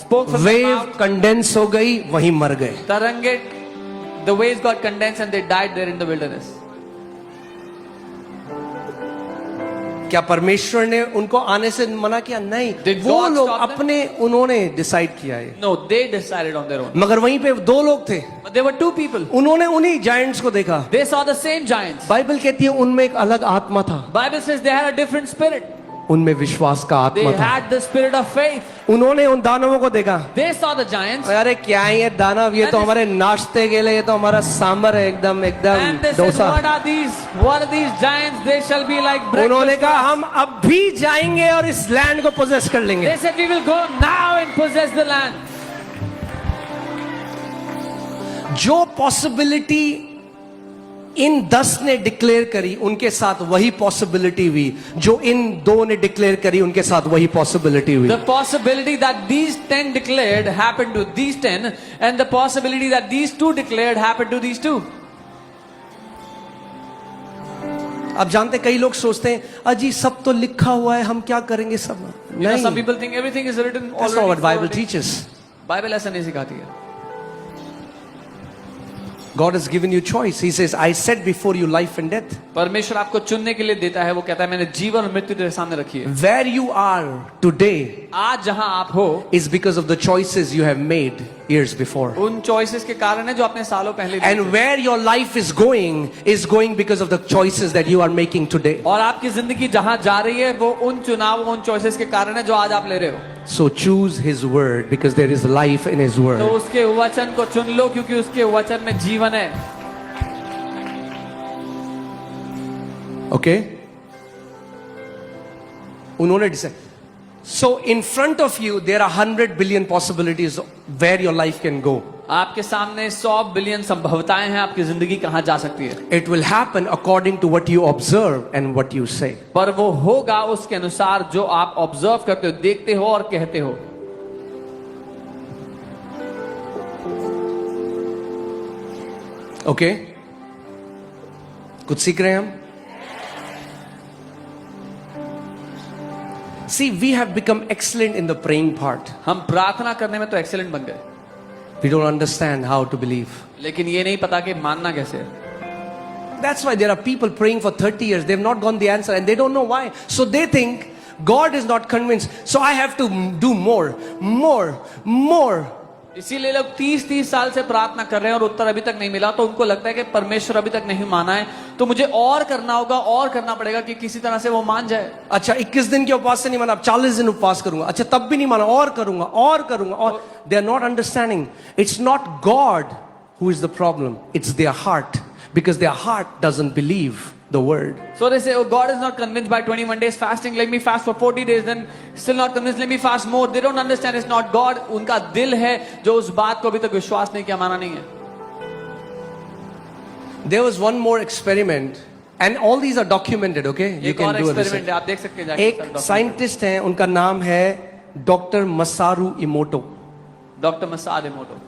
S2: spoke from the
S1: wave
S2: mouth.
S1: Condense हो गई, वहीं मर गए.
S2: तरंगे, the waves got condensed and they died there in the wilderness.
S1: क्या परमेश्वर ने उनको आने से मना किया? नहीं.
S2: Did
S1: वो
S2: God
S1: लोग
S2: stop them?
S1: अपने उन्होंने डिसाइड किया है.
S2: No, they decided on their own.
S1: मगर वहीं पे दो लोग थे,
S2: But there were two people.
S1: उन्होंने उन्हीं जायंट्स को देखा.
S2: They saw the same giants.
S1: Bible कहती है उनमें एक अलग आत्मा था.
S2: Bible says they had a different spirit.
S1: उनमें विश्वास का
S2: They
S1: आत्मा था.
S2: had the spirit of faith.
S1: उन्होंने उन दानवों को देखा.
S2: They saw the giants.
S1: अरे क्या है ये दानव, ये तो हमारे नाश्ते के लिए, ये तो हमारा सांबर है, एकदम एकदम
S2: And they said,
S1: dosa.
S2: what are these giants? They shall be like breakfast.
S1: उन्होंने
S2: for
S1: कहा
S2: us."
S1: हम अब भी जाएंगे और इस लैंड को पोजेस कर लेंगे.
S2: They said, we will go now and possess the land.
S1: जो पॉसिबिलिटी इन 10 ने डिक्लेयर करी, उनके साथ वही पॉसिबिलिटी हुई. जो इन 2 ने डिक्लेयर करी, उनके साथ वही पॉसिबिलिटी हुई.
S2: The possibility that these 10 declared happened to these 10, and the possibility that these 2 declared happened to these 2.
S1: अब जानते, कई लोग सोचते हैं अजी सब तो लिखा हुआ है, हम क्या करेंगे सब.
S2: You know, some
S1: नहीं,
S2: people think everything is written
S1: that's not
S2: already.
S1: what Bible teaches.
S2: Bible ऐसा नहीं सिखाती है.
S1: God has given you choice. He says, I set before you life and death.
S2: परमेश्वर आपको चुनने के लिए देता है. वो कहता है मैंने जीवन और मृत्यु तेरे सामने रखी है.
S1: Where you are today
S2: आज जहां आप हो,
S1: is because of the choices you have made years before.
S2: उन चॉइसेस के कारण है जो आपने सालों पहले लिए थे.
S1: And where your life is going because of the choices that you are making today.
S2: और आपकी जिंदगी जहां जा रही है वो उन चुनाव, उन चॉइसेस के कारण है जो आज आप ले रहे हो.
S1: So choose His word because there is life in His
S2: तो
S1: word.
S2: उसके वचन को चुन लो क्योंकि उसके वचन में जीवन है.
S1: Okay? उन्होंने decide. So in front of you there are 100 billion possibilities where your life can go.
S2: आपके सामने 100 बिलियन संभवताएं हैं, आपकी जिंदगी कहां जा सकती है।
S1: It will happen according to what you observe and what you say.
S2: पर वो होगा उसके अनुसार जो आप ऑब्जर्व करते हो, देखते हो और कहते हो।
S1: Okay? कुछ सीख रहे हैं हम? See, we have become excellent in the praying part.
S2: हम प्रार्थना करने में तो एक्सीलेंट बन गए,
S1: We don't understand how to believe.
S2: लेकिन ये नहीं पता कि मानना कैसे है।
S1: That's why there are people praying for 30 years. They've not gotten the answer and they don't know why. So they think God is not convinced. So I have to do more.
S2: इसीलिए लोग 30 साल से प्रार्थना कर रहे हैं और उत्तर अभी तक नहीं मिला, तो उनको लगता है कि परमेश्वर अभी तक नहीं माना है, तो मुझे और करना होगा, और करना पड़ेगा कि किसी तरह से वो मान जाए।
S1: अच्छा 21 दिन के उपवास से नहीं माना, अब 40 दिन उपवास करूंगा, अच्छा तब भी नहीं माना, और करूंगा और they are not understanding. It's not God who is the problem, it's their heart, because their heart doesn't believe the word.
S2: So they say, oh, God is not convinced by 21 days fasting, let me fast for 40 days, then still not convinced, let me fast more. They don't understand it's not God. उनका दिल है जो उस बात को अभी तक विश्वास नहीं किया, माना नहीं है।
S1: There was one more experiment and all these are documented, okay? You
S2: एक
S1: can
S2: और
S1: do
S2: एक्सपेरिमेंट
S1: this.
S2: है, आप देख सकते हैं जाके।
S1: एक साइंटिस्ट हैं, उनका नाम है डॉक्टर मसारू इमोटो।
S2: डॉक्टर मसारू इमोटो।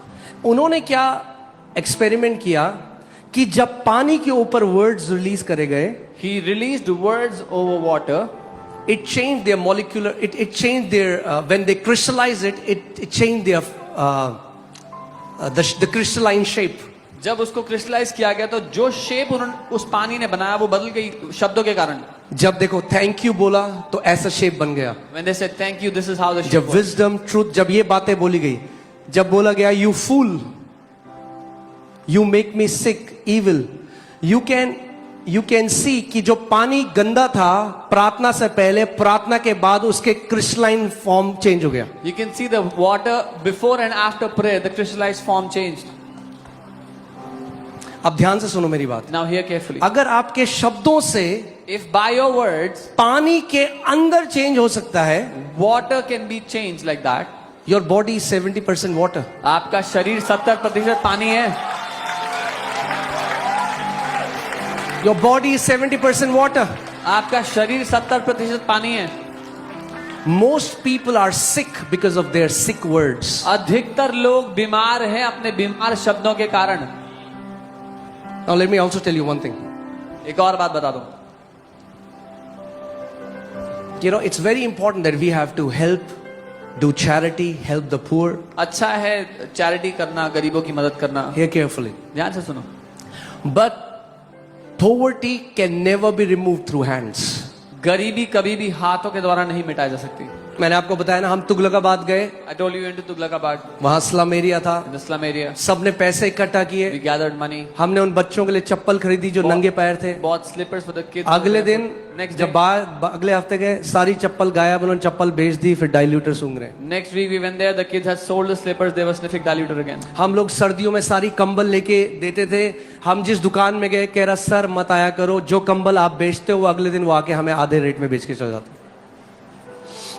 S1: उन्होंने क्या एक्सपेरिमेंट किया कि जब पानी के ऊपर वर्ड्स रिलीज करे गए,
S2: He released words over water.
S1: it changed their molecular, it changed their when they crystallize it changed their the crystalline shape.
S2: जब उसको क्रिस्टलाइज किया गया तो जो शेप उन्होंने उस पानी ने बनाया वो बदल गई शब्दों के कारण।
S1: जब देखो थैंक यू बोला तो ऐसा शेप बन गया।
S2: When they said thank you, this is how the shape
S1: जब
S2: was.
S1: विजडम ट्रूथ, जब ये बातें बोली गई, जब बोला गया you fool, you make me sick, evil, you can see कि जो पानी गंदा था प्रार्थना से पहले, प्रार्थना के बाद उसके क्रिस्टलाइन फॉर्म चेंज हो गया।
S2: You can see the water before and after prayer, the crystallized form changed.
S1: अब ध्यान से सुनो मेरी बात।
S2: Now hear carefully.
S1: अगर आपके शब्दों से
S2: If by your words
S1: पानी के अंदर चेंज हो सकता है,
S2: water can be changed like that,
S1: your body 70% water,
S2: आपका शरीर 70% पानी है।
S1: Your body 70% water.
S2: आपका शरीर 70% पानी है।
S1: Most people are sick because of their sick words.
S2: अधिकतर लोग बीमार हैं अपने बीमार शब्दों के कारण।
S1: Now let me also tell you one thing.
S2: एक और बात बता दूं,
S1: You know, it's very important that we have to help, do charity, help the poor.
S2: अच्छा है चैरिटी करना, गरीबों की मदद करना।
S1: Hear carefully.
S2: ध्यान से सुनो।
S1: But poverty can never be removed through hands.
S2: गरीबी कभी भी हाथों के द्वारा नहीं मिटाई जा सकती।
S1: मैंने आपको बताया ना, हम तुगलकाबाद गए,
S2: I told you we went to Tughlaqabad,
S1: वहां स्लम एरिया था,
S2: in the slum area.
S1: सबने पैसे इकट्ठा
S2: We
S1: किए,
S2: gathered money,
S1: हमने उन बच्चों के लिए चप्पल खरीदी जो नंगे पैर थे।
S2: bought slippers for the kids.
S1: अगले दिन
S2: next
S1: जब
S2: day,
S1: अगले हफ्ते गए, सारी चप्पल गायब, उन्होंने चप्पल बेच दी, फिर डाइल्यूटर सूंघ रहे।
S2: next week we went there, the kids had sold the slippers, they were sniffing diluter again.
S1: हम लोग सर्दियों में सारी कंबल लेके देते थे, हम जिस दुकान में गए कह रहा सर मत आया करो, जो कंबल आप बेचते हो वो अगले दिन वो आके हमें आधे रेट में बेच के चल जाते।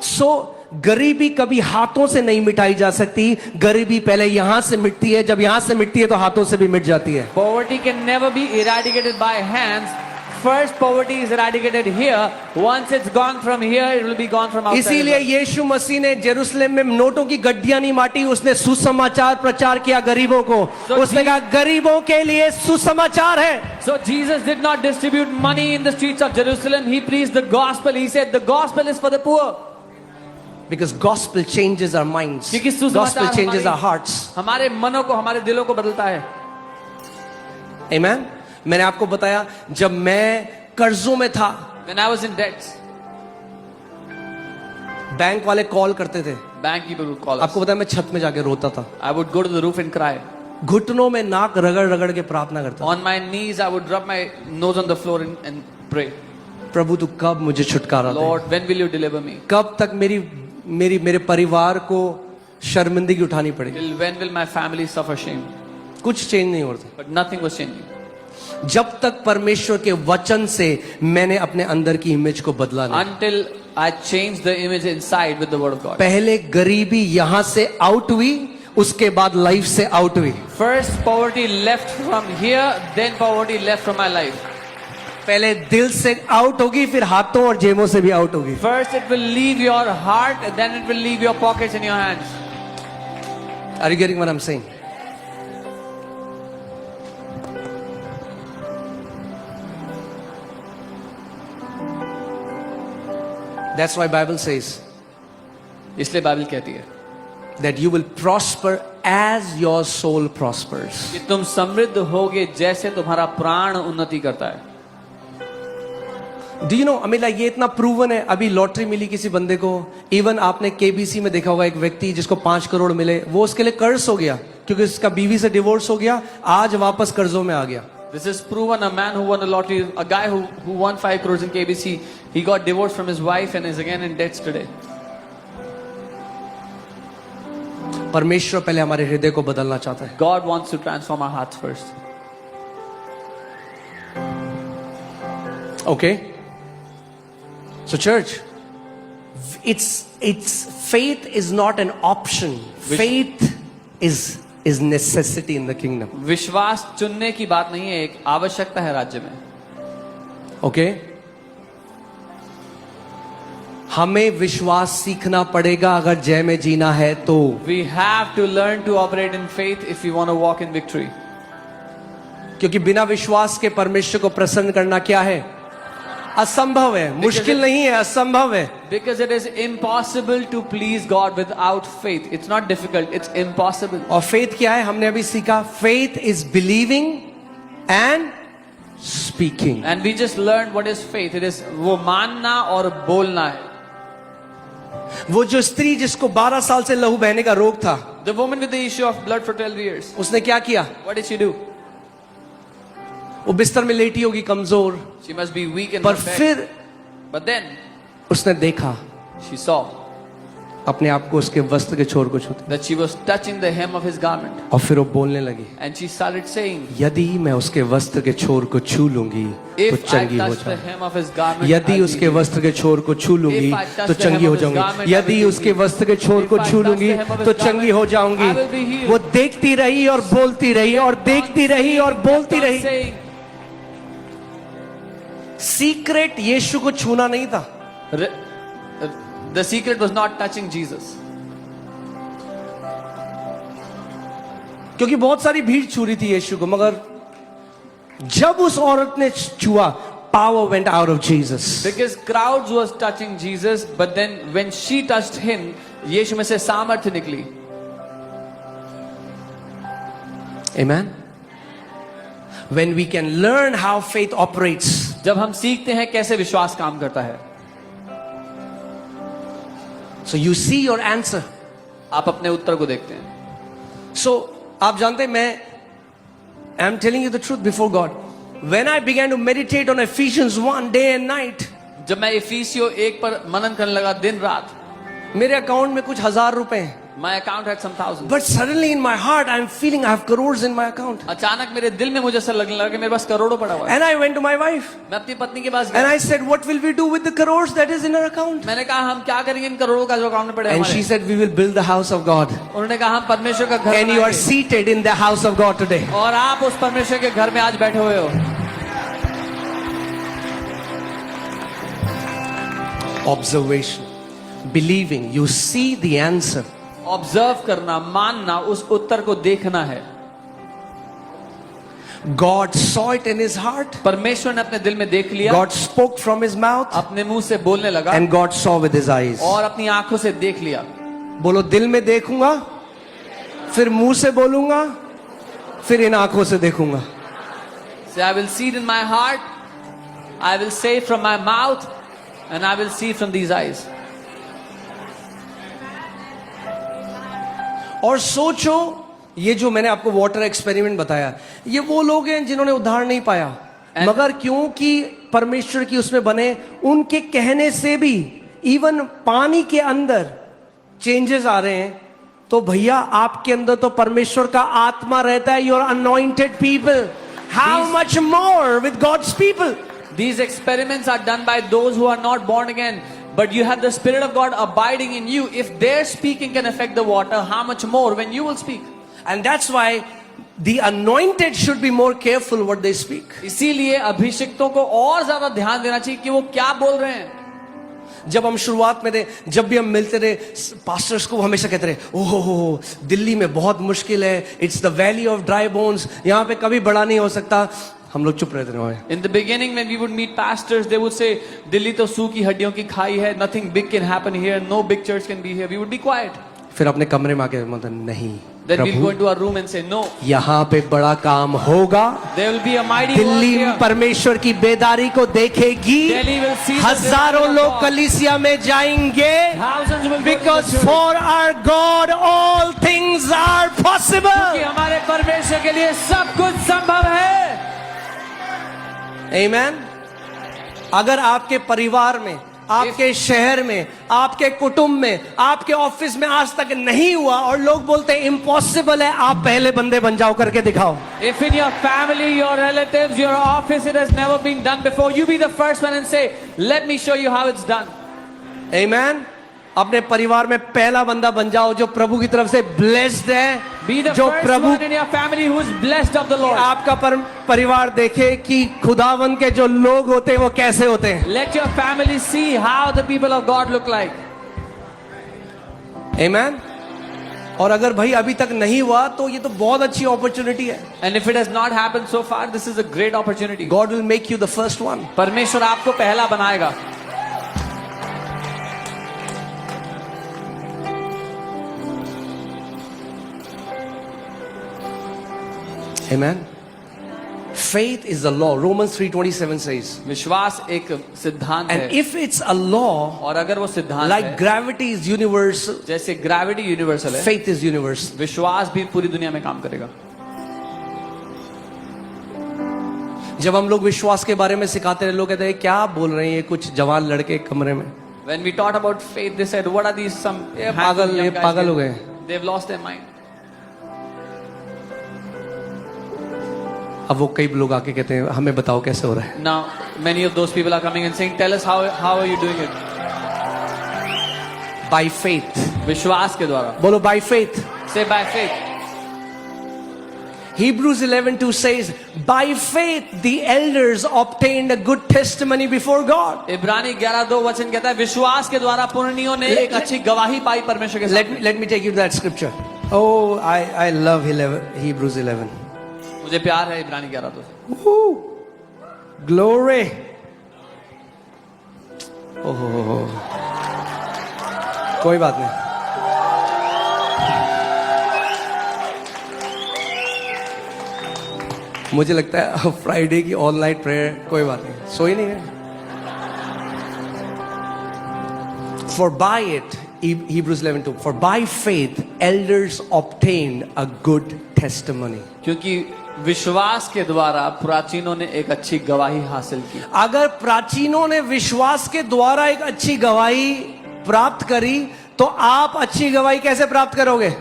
S1: सो गरीबी कभी हाथों से नहीं मिटाई जा सकती, गरीबी पहले यहां से मिटती है, जब यहां से मिटती है तो हाथों से भी मिट जाती है।
S2: Poverty can never be eradicated by hands. First poverty is eradicated here. Once it's gone from here, it will be gone from outside.
S1: इसीलिए यीशु मसीह ने जेरूसलम में नोटों की गड्डियां नहीं बांटी, उसने सुसमाचार प्रचार किया गरीबों को। उसने कहा गरीबों के लिए सुसमाचार है।
S2: So Jesus did not distribute money in the streets of Jerusalem. He preached the gospel. He said the gospel is for the poor.
S1: Because gospel changes our minds.
S2: क्योंकि सुसमाचार
S1: Gospel changes our
S2: हमारे-
S1: hearts.
S2: हमारे मनों को, हमारे दिलों को बदलता है।
S1: Amen. मैंने आपको बताया जब मैं कर्जों में था,
S2: When I was in debts,
S1: bank वाले कॉल करते थे,
S2: bank people would call us.
S1: आपको बताया मैं छत में जाके रोता था,
S2: I would go to the roof and cry.
S1: घुटनों में नाक रगड़ रगड़ के प्रार्थना करता था,
S2: On my knees, I would rub my nose on the floor and pray.
S1: प्रभु तू कब मुझे छुटकारा दे,
S2: Lord, when will you deliver me?
S1: कब तक मेरे परिवार को शर्मिंदगी उठानी पड़ेगी।
S2: Till when will my family suffer shame?
S1: कुछ चेंज नहीं होता
S2: But nothing was changing.
S1: जब तक परमेश्वर के वचन से मैंने अपने अंदर की इमेज को बदला नहीं।
S2: Until I changed the image inside with the word of God.
S1: पहले गरीबी यहां से आउट हुई उसके बाद लाइफ से आउट हुई।
S2: First poverty left from here, then poverty left from my life.
S1: पहले दिल से आउट होगी, फिर हाथों और जेबों से भी आउट होगी।
S2: First it will leave your heart, then it will leave your pockets and your hands.
S1: Are you getting what I'm saying? That's why Bible says
S2: इसलिए बाइबल कहती है
S1: that you will prosper as your soul prospers.
S2: कि तुम समृद्ध होगे जैसे तुम्हारा प्राण उन्नति करता है।
S1: Do you know, अमीला, ये इतना प्रूवन है। अभी लॉटरी मिली किसी बंदे को, इवन आपने केबीसी में देखा होगा एक व्यक्ति जिसको 5 करोड़ मिले, वो उसके लिए कर्ज हो गया क्योंकि उसका बीवी से डिवोर्स हो गया, आज वापस कर्जों में आ गया।
S2: This is proven. A man who won the lottery, a guy who won 5 crores in KBC, he got divorced from his wife and is again in debts today.
S1: परमेश्वर पहले हमारे हृदय को बदलना चाहता है।
S2: God wants to transform our hearts first.
S1: Okay? So church, it's faith is not an option. Faith is necessity in the kingdom.
S2: विश्वास चुनने की बात नहीं है, एक आवश्यकता है राज्य में।
S1: Okay? हमें विश्वास सीखना पड़ेगा अगर जय में जीना है तो।
S2: We have to learn to operate in faith if we want to walk in victory.
S1: क्योंकि बिना विश्वास के परमेश्वर को प्रसन्न करना क्या है? असंभव है, मुश्किल नहीं है, असंभव है।
S2: Because it is impossible to please God without faith. It's not difficult, it's impossible.
S1: और फेथ क्या है? हमने अभी सीखा, faith is believing and speaking.
S2: And we just learned what is faith. It is वो मानना और बोलना है।
S1: वो जो स्त्री जिसको 12 साल से लहू बहने का रोग था,
S2: The woman with the issue of blood for 12 years.
S1: उसने क्या किया?
S2: What did she do?
S1: वो बिस्तर में लेटी होगी कमजोर,
S2: She must be weak in
S1: पर
S2: her bed.
S1: फिर
S2: But then
S1: उसने देखा
S2: she saw
S1: अपने आप को उसके वस्त्र के छोर को छूते,
S2: that she was touching the hem of his garment.
S1: और फिर वो बोलने लगी,
S2: And she started saying,
S1: यदि मैं उसके वस्त्र के छोर को छू लूंगी तो
S2: if I
S1: चंगी हो
S2: touch the
S1: जाऊंगी।
S2: hem of his garment,
S1: यदि
S2: I'll be
S1: उसके
S2: healed.
S1: वस्त्र के छोर को छू लूंगी
S2: If I touch
S1: तो
S2: the
S1: चंगी
S2: hem
S1: हो
S2: of his
S1: जाऊंगी।
S2: garment, I
S1: यदि
S2: will be
S1: उसके
S2: healed.
S1: वस्त्र के छोर को
S2: If I
S1: छू
S2: touch
S1: लूंगी
S2: the hem of his
S1: तो
S2: garment,
S1: चंगी हो जाऊंगी।
S2: I will be healed.
S1: वो देखती रही और बोलती रही और देखती रही और बोलती
S2: Kept on
S1: रही।
S2: saying,
S1: सीक्रेट यीशु को छूना नहीं था,
S2: the secret was not touching Jesus.
S1: क्योंकि बहुत सारी भीड़ छू रही थी यीशु को, मगर जब उस औरत ने छुआ, power went out of Jesus.
S2: Because crowds was touching Jesus, but then when she touched him, यीशु में से सामर्थ्य निकली।
S1: Amen. When we can learn how faith operates,
S2: जब हम सीखते हैं कैसे विश्वास काम करता है,
S1: so you see your answer.
S2: आप अपने उत्तर को देखते हैं।
S1: So आप जानते हैं, मैं I'm telling you the truth before God. When I began to meditate on Ephesians 1 day and night,
S2: जब मैं इफिसियों 1 पर मनन करने लगा दिन रात,
S1: मेरे अकाउंट में कुछ 1000 रुपए हैं,
S2: my account had some thousands.
S1: but suddenly in my heart I'm feeling I have crores in my account.
S2: अचानक मेरे दिल में मुझे ऐसा लगने लगा कि मेरे पास करोड़ों पड़ा हुआ है।
S1: And I went to my wife
S2: मैं अपनी पत्नी के पास
S1: and
S2: गया।
S1: I said, what will we do with the crores that is in our account?
S2: मैंने कहा हम क्या करेंगे इन करोड़ों का जो अकाउंट में पड़े हैं
S1: And she
S2: हमारे?
S1: said, we will build the house of God.
S2: उन्होंने कहा हम परमेश्वर का घर
S1: And you are
S2: बनाएंगे।
S1: seated in the house of God today.
S2: और आप उस परमेश्वर के घर में आज बैठे हुए हो।
S1: Observation, believing, you see the answer.
S2: Observe करना, मानना, उस उत्तर को देखना है।
S1: God saw it in his heart.
S2: परमेश्वर ने अपने दिल में देख लिया,
S1: God spoke from his mouth
S2: अपने मुंह से बोलने लगा
S1: and God saw with his eyes.
S2: और अपनी आंखों से देख लिया।
S1: बोलो, दिल में देखूंगा, फिर मुंह से बोलूंगा, फिर इन आंखों से देखूंगा।
S2: Say, I will see it in my heart, I will say from my mouth, and I will see from these eyes.
S1: और सोचो, ये जो मैंने आपको वाटर एक्सपेरिमेंट बताया, ये वो लोग हैं जिन्होंने उद्धार नहीं पाया, मगर क्योंकि परमेश्वर की उसमें बने, उनके कहने से भी इवन पानी के अंदर चेंजेस आ रहे हैं। तो भैया, आपके अंदर तो परमेश्वर का आत्मा रहता है। You are anointed people, how much more with God's people.
S2: These experiments are done by those who are not born again. but you have the Spirit of God abiding in you. If their speaking can affect the water, how much more when you will speak?
S1: And that's why the anointed should be more careful what they speak.
S2: इसीलिए अभिषिक्तों को और ज्यादा ध्यान देना चाहिए कि वो क्या बोल रहे हैं.
S1: जब हम शुरुआत में थे, जब भी हम मिलते रहे, पास्टर्स को हमेशा कहते रहे, ओहो दिल्ली में बहुत मुश्किल है, it's the valley of dry bones, यहाँ पे कभी बड़ा नहीं हो सकता. हम लोग चुप रहते रहे.
S2: In the beginning, when we would meet pastors, they would say, "Delhi तो सूखी हड्डियों की खाई है. Nothing big can happen here. No big church can be here." We would be quiet.
S1: फिर अपने कमरे में आके मतलब नहीं,
S2: Then we'll go
S1: Prabhu
S2: into our room and say, "No,
S1: यहाँ पे बड़ा काम होगा.
S2: there will be a mighty work
S1: Delhi
S2: here.
S1: परमेश्वर की बेदारी को देखेगी.
S2: Delhi will see the
S1: हजारों
S2: glory of
S1: लोग
S2: God.
S1: कलीसिया में जाएंगे.
S2: Thousands will go to the
S1: Because
S2: church.
S1: for our God all things are
S2: कि
S1: possible.
S2: हमारे परमेश्वर के लिए सब कुछ संभव है.
S1: Amen. अगर आपके परिवार में, आपके शहर में, आपके कुटुंब में, आपके ऑफिस में आज तक नहीं हुआ और लोग बोलते हैं इम्पॉसिबल है, आप पहले बंदे बन जाओ, करके दिखाओ.
S2: If in your family, your relatives, your office, it has never been done before, you be the first one and say, "Let me show you how it's done."
S1: Amen. अपने परिवार में पहला बंदा बन जाओ जो प्रभु की तरफ से ब्लेस्ड है.
S2: Be the
S1: जो
S2: first
S1: Prabhu
S2: one in your family who is blessed of the Lord.
S1: आपका परिवार देखे कि खुदावन के जो लोग होते हैं वो कैसे होते हैं.
S2: Let your family see how the people of God look like.
S1: Amen. और अगर भाई अभी तक नहीं हुआ तो ये तो बहुत अच्छी अपॉर्चुनिटी है.
S2: And if it has not happened so far, this is a great opportunity.
S1: God will make you the first one.
S2: परमेश्वर आपको पहला बनाएगा.
S1: Amen. Faith is the law. Romans 3:27 says.
S2: विश्वास एक सिद्धांत
S1: And
S2: है.
S1: if it's a law,
S2: और अगर वो सिद्धांत
S1: like
S2: है,
S1: gravity is universal,
S2: जैसे ग्रेविटी यूनिवर्सल है,
S1: faith is universal.
S2: विश्वास भी पूरी दुनिया में काम करेगा.
S1: जब हम लोग विश्वास के बारे में सिखाते हैं, लोग कहते हैं क्या बोल रहे हैं ये कुछ जवान लड़के कमरे में.
S2: When we taught about faith, they said, "What are these some
S1: ये पागल हो गए.
S2: They've lost their mind."
S1: अब वो कई लोग आके कहते हैं हमें बताओ कैसे हो रहा है.
S2: Now, many of those people are coming and saying, "Tell us how are you doing it?"
S1: By faith.
S2: विश्वास के द्वारा.
S1: बोलो by faith.
S2: Say by faith.
S1: Hebrews 11:2 says, by faith the elders obtained a good testimony before God.
S2: इब्रानी 11:2 वचन कहता है विश्वास के द्वारा पुण्यों ने एक अच्छी गवाही पाई परमेश्वर के सामने.
S1: Let me take you to that scripture. Oh, I love Hebrews 11.
S2: मुझे प्यार है इब्रानी 11:2 से.
S1: Woo! Glory. Oh, कोई बात नहीं. मुझे लगता है फ्राइडे की ऑल नाइट प्रेयर, कोई बात नहीं, सोई नहीं है. For by it, Hebrews 11:2, for by faith elders obtained a good testimony.
S2: क्योंकि विश्वास के द्वारा प्राचीनों ने एक अच्छी गवाही हासिल की.
S1: अगर प्राचीनों ने विश्वास के द्वारा एक अच्छी गवाही प्राप्त करी तो आप अच्छी गवाही कैसे प्राप्त करोगे?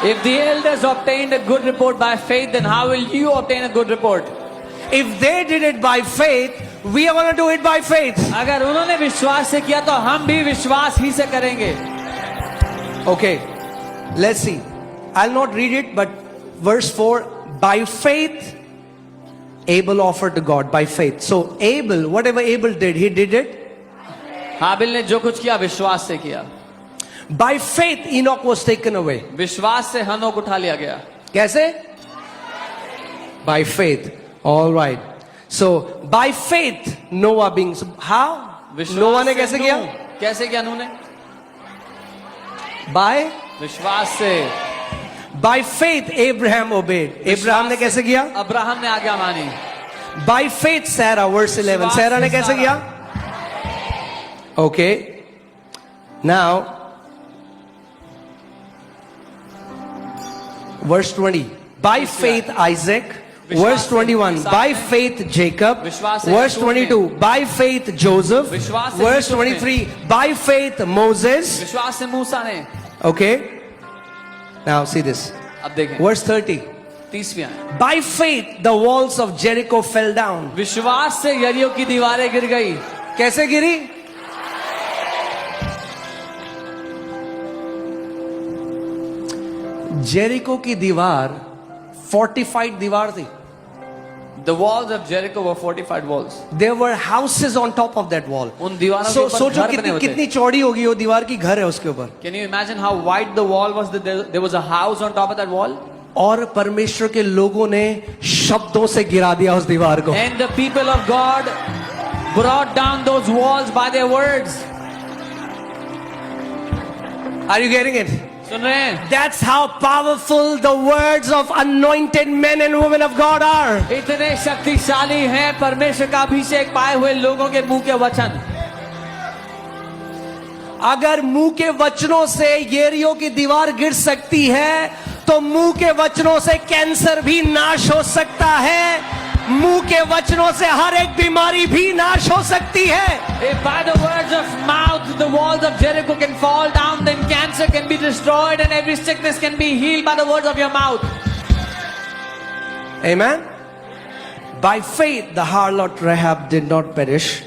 S2: If the elders obtained a good report by faith, then how will you obtain a good report?
S1: If they did it by faith, we are going to do it by faith.
S2: अगर उन्होंने विश्वास से किया तो हम भी विश्वास ही से करेंगे.
S1: Okay, let's see. I'll not read it, but verse 4, by faith Abel offered to God by faith. So Abel, whatever Abel did, he did it.
S2: हाबिल ने जो कुछ किया विश्वास से किया.
S1: By faith Enoch was taken away.
S2: विश्वास से हनोक उठा लिया गया.
S1: कैसे? By faith. All right. So by faith Noah being, how? Noah ने कैसे किया?
S2: कैसे किया नूह ने?
S1: By
S2: विश्वास से.
S1: By faith Abraham obeyed. Abraham ने कैसे किया?
S2: अब्राहम ने आज्ञा मानी.
S1: By faith Sarah, verse 11. Sarah ने कैसे किया? Okay. Now verse 20. By faith Isaac. Verse 21. By faith Jacob. Verse 22. By faith Joseph. Verse 23. By faith Moses.
S2: विश्वास से मूसा ने.
S1: Okay. Now see this.
S2: अब देखें.
S1: Verse 30.
S2: 30वीं आयत.
S1: By faith the walls of Jericho fell down.
S2: विश्वास से यरीहो की दीवारें गिर गई.
S1: कैसे गिरी? जेरिको की दीवार फोर्टिफाइड दीवार थी.
S2: The walls of Jericho were fortified walls.
S1: There were houses on top of that wall.
S2: उन दीवारों के
S1: So
S2: ऊपर
S1: सोचो
S2: घर बने
S1: कितनी
S2: होते.
S1: कितनी चौड़ी होगी वो दीवार की, घर है उसके ऊपर.
S2: Can you imagine how wide the wall was? That there was a house on top of that wall.
S1: और परमेश्वर के लोगों ने शब्दों से गिरा दिया उस दीवार को.
S2: And the people of God brought down those walls by their words.
S1: Are you getting it?
S2: सुन रहे हैं?
S1: That's how powerful the words of anointed men and women of God are.
S2: इतने शक्तिशाली हैं परमेश्वर का अभिषेक पाए हुए लोगों के मुंह के वचन.
S1: अगर मुंह के वचनों से येरियो की दीवार गिर सकती है, तो मुंह के वचनों से कैंसर भी नाश हो सकता है. मुंह के वचनों से हर एक बीमारी भी नाश हो सकती है.
S2: If by the words of mouth the walls of Jericho can fall down, then cancer can be destroyed and every sickness can be healed by the words of your mouth.
S1: Amen. By faith the harlot Rahab did not perish.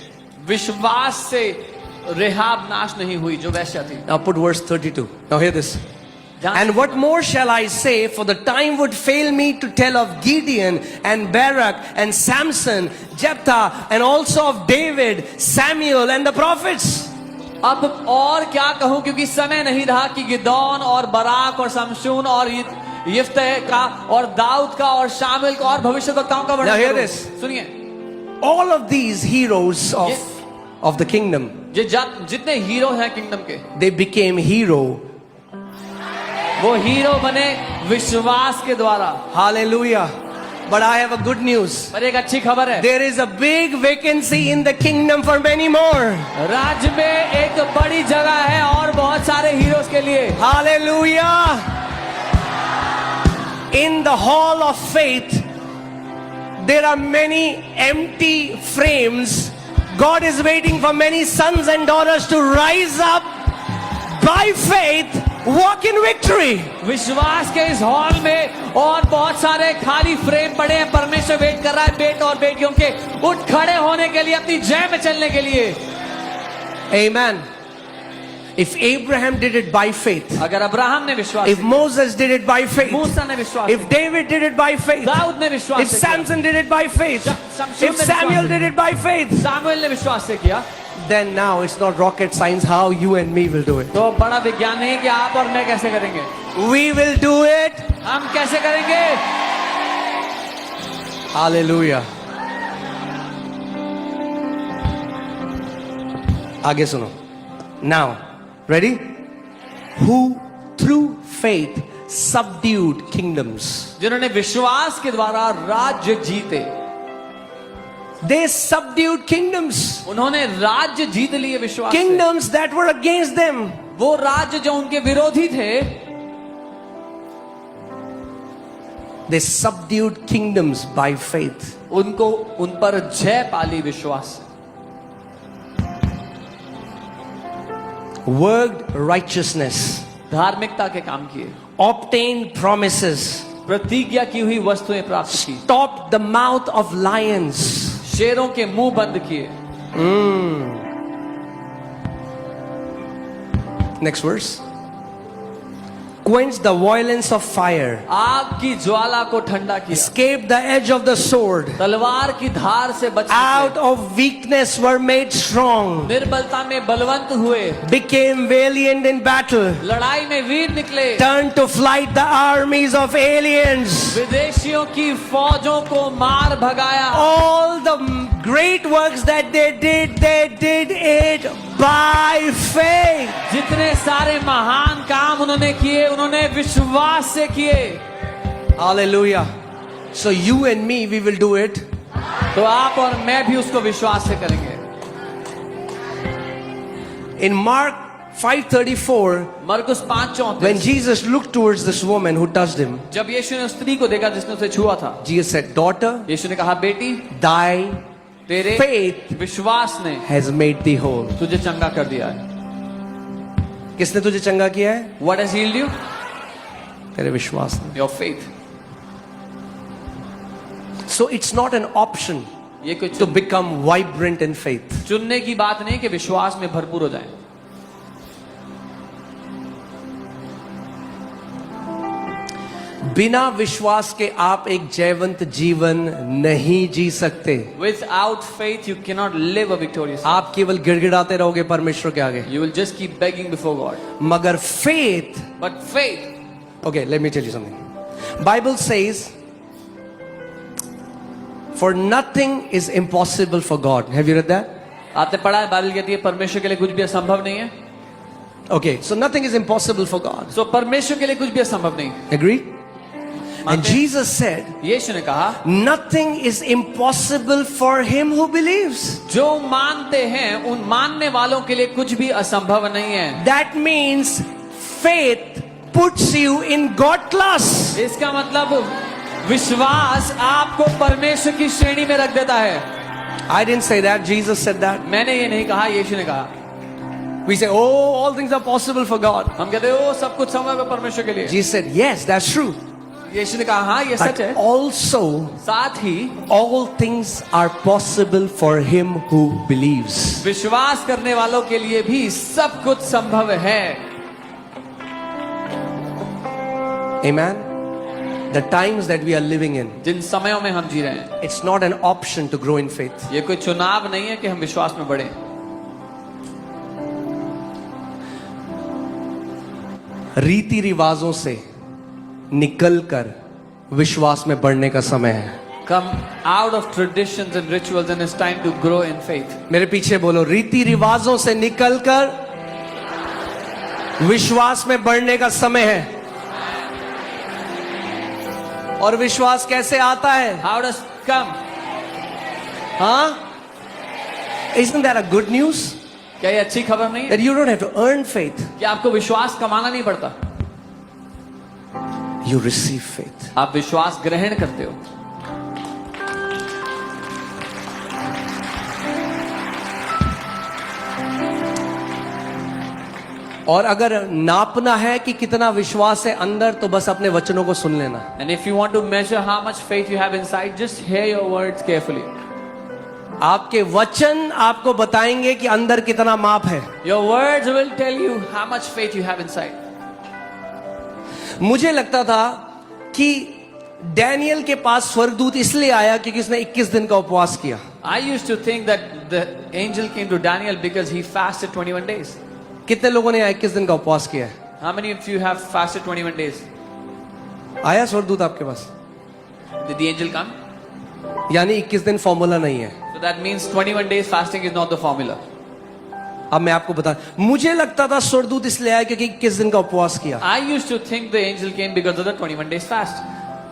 S2: विश्वास से rehab नाश नहीं हुई जो वैश्या थी.
S1: Now put verse 32. Now hear this. And what more shall I say? For the time would fail me to tell of Gideon and Barak and Samson, Jephthah, and also of David, Samuel, and the prophets.
S2: अब और क्या कहूं, क्योंकि समय नहीं रहा कि गिदौन और बराक और शमशून और यिफ्तह का और दाऊद का और शामिल का और भविष्यवक्ताओं का
S1: Now
S2: वर्णन
S1: hear
S2: करूं.
S1: this.
S2: सुनिए,
S1: All of these heroes of the kingdom,
S2: जितने हीरो हैं किंगडम के,
S1: they became hero.
S2: वो हीरो बने विश्वास के द्वारा.
S1: Hallelujah. But I have a good news.
S2: पर एक अच्छी खबर है,
S1: There is a big vacancy in the kingdom for many more.
S2: राज्य में एक बड़ी जगह है और बहुत सारे हीरोज के लिए.
S1: Hallelujah. In the hall of faith, there are many empty frames. God is waiting for many sons and daughters to rise up by faith, walk in victory.
S2: विश्वास के इस हॉल में और बहुत सारे खाली फ्रेम पड़े हैं. परमेश्वर वेट कर रहा है बेटों और बेटियों के उठ खड़े होने के लिए, अपनी जय में चलने के लिए.
S1: Amen. If Abraham did it by faith,
S2: अगर अब्राहम ने विश्वास
S1: if Moses did it by faith,
S2: मूसा ने विश्वास
S1: if David did it by faith,
S2: Dawood ने विश्वास
S1: if Samson did it by faith, if Samuel did it by faith,
S2: Samuel ने विश्वास से किया,
S1: then now it's not rocket science how you and me will do it.
S2: तो बड़ा विज्ञान नहीं है कि आप और मैं कैसे करेंगे.
S1: We will do it.
S2: हम कैसे करेंगे?
S1: Hallelujah. आगे सुनो. Now, ready? Who through faith subdued kingdoms.
S2: जिन्होंने विश्वास के द्वारा राज्य जीते.
S1: They subdued kingdoms.
S2: उन्होंने राज्य जीत लिए विश्वास से.
S1: Kingdoms that were against them.
S2: वो राज्य जो उनके विरोधी थे,
S1: They subdued kingdoms by faith.
S2: उनको उन पर जय पाली विश्वास से.
S1: Worked righteousness.
S2: धार्मिकता के काम किए,
S1: Obtained promises.
S2: प्रतिज्ञा की हुई वस्तुएं प्राप्त की,
S1: Stopped the mouth of lions.
S2: शेरों के मुंह बंद किए.
S1: Next verse. Quenched the violence of fire.
S2: आग की ज्वाला को ठंडा किया,
S1: Escaped the edge of the sword.
S2: तलवार की धार से बच
S1: Out
S2: निकले,
S1: of weakness were made strong.
S2: निर्बलता में बलवंत हुए,
S1: Became valiant in battle.
S2: लड़ाई में वीर निकले,
S1: Turned to flight the armies of aliens.
S2: विदेशियों की फौजों को मार भगाया.
S1: All the great works that they did it by faith.
S2: जितने सारे महान काम उन्होंने किए, उन्होंने विश्वास से किए.
S1: Hallelujah. So you and me, we will do it.
S2: तो आप और मैं भी उसको विश्वास से करेंगे.
S1: In Mark 5:34,
S2: मरकुस
S1: when
S2: 5:34,
S1: Jesus looked towards this woman who touched him,
S2: जब यीशु ने उस स्त्री को देखा जिसने उसे छुआ था,
S1: Jesus said, "Daughter,
S2: यीशु ने कहा, बेटी,
S1: thy
S2: तेरे
S1: faith
S2: विश्वास ने
S1: has made thee whole."
S2: तुझे चंगा कर दिया है.
S1: किसने तुझे चंगा किया है?
S2: What has healed you?
S1: तेरे विश्वास ने.
S2: Your faith.
S1: So it's not an option
S2: ये कोई
S1: to become vibrant in faith.
S2: चुनने की बात नहीं कि विश्वास में भरपूर हो जाए.
S1: बिना विश्वास के आप एक जयवंत जीवन नहीं जी सकते।
S2: Without faith, you cannot live a victorious life.
S1: आप केवल गिड़गिड़ाते रहोगे परमेश्वर के आगे।
S2: You will just keep begging before God.
S1: मगर faith,
S2: But faith,
S1: okay, let me tell you something. Bible says, for nothing is impossible for God. Have you read that?
S2: आपने पढ़ा है, बाइबल कहती है परमेश्वर के लिए कुछ भी असंभव नहीं है।
S1: Okay, so nothing is impossible for God.
S2: So परमेश्वर के लिए कुछ भी असंभव नहीं।
S1: Agree? And
S2: मानते हैं?
S1: Jesus said,
S2: यीशु ने कहा,
S1: nothing is impossible for him who believes.
S2: जो मानते हैं उन मानने वालों के लिए कुछ भी असंभव नहीं है।
S1: That means faith puts you in God class.
S2: इसका मतलब विश्वास आपको परमेश्वर की श्रेणी में रख देता है।
S1: I didn't say that, Jesus said that.
S2: मैंने ये नहीं कहा, यीशु ने कहा।
S1: We say, oh, all things are possible for God.
S2: हम कहते हैं ओ सब कुछ संभव है परमेश्वर के लिए।
S1: Jesus said, yes, that's true.
S2: यीशु ने कहा हाँ ये
S1: But
S2: सच है।
S1: also,
S2: साथ ही
S1: all things are possible for him who believes.
S2: विश्वास करने वालों के लिए भी सब कुछ संभव है।
S1: Amen? The times that we are living in,
S2: जिन समयों में हम जी रहे हैं,
S1: it's not an option to grow in faith.
S2: ये कोई चुनाव नहीं है कि हम विश्वास में बढ़े।
S1: रीति रिवाजों से निकलकर विश्वास में बढ़ने का समय है।
S2: Come out of traditions and rituals and it's time to grow in faith.
S1: मेरे पीछे बोलो, रीति रिवाजों से निकलकर विश्वास में बढ़ने का समय है। और विश्वास कैसे आता है?
S2: How does come?
S1: हाँ? Isn't that a good news?
S2: क्या ये अच्छी खबर नहीं है
S1: That you don't have to earn faith.
S2: कि आपको विश्वास कमाना नहीं पड़ता,
S1: You receive faith.
S2: आप विश्वास ग्रहण करते हो।
S1: और अगर नापना है कि कितना विश्वास है अंदर, तो बस अपने वचनों को सुन लेना।
S2: And if you want to measure how much faith you have inside, just hear your words carefully.
S1: आपके वचन आपको बताएंगे कि अंदर कितना माप है।
S2: Your words will tell you how much faith you have inside.
S1: मुझे लगता था कि डैनियल के पास स्वर्गदूत इसलिए आया क्योंकि उसने 21 दिन का उपवास किया।
S2: I used to think that the angel came to Daniel because he fasted 21 days.
S1: कितने लोगों ने 21 दिन का उपवास किया है?
S2: How many of you have fasted 21 days?
S1: आया स्वर्गदूत आपके पास?
S2: Did the angel come?
S1: यानी 21 दिन फॉर्मूला नहीं है।
S2: So that means 21 days fasting is not the formula.
S1: अब मैं आपको बता, मुझे लगता था स्वर्गदूत इसलिए आया क्योंकि 21 दिन का उपवास किया,
S2: I used to think the angel came because of the 21 days fast.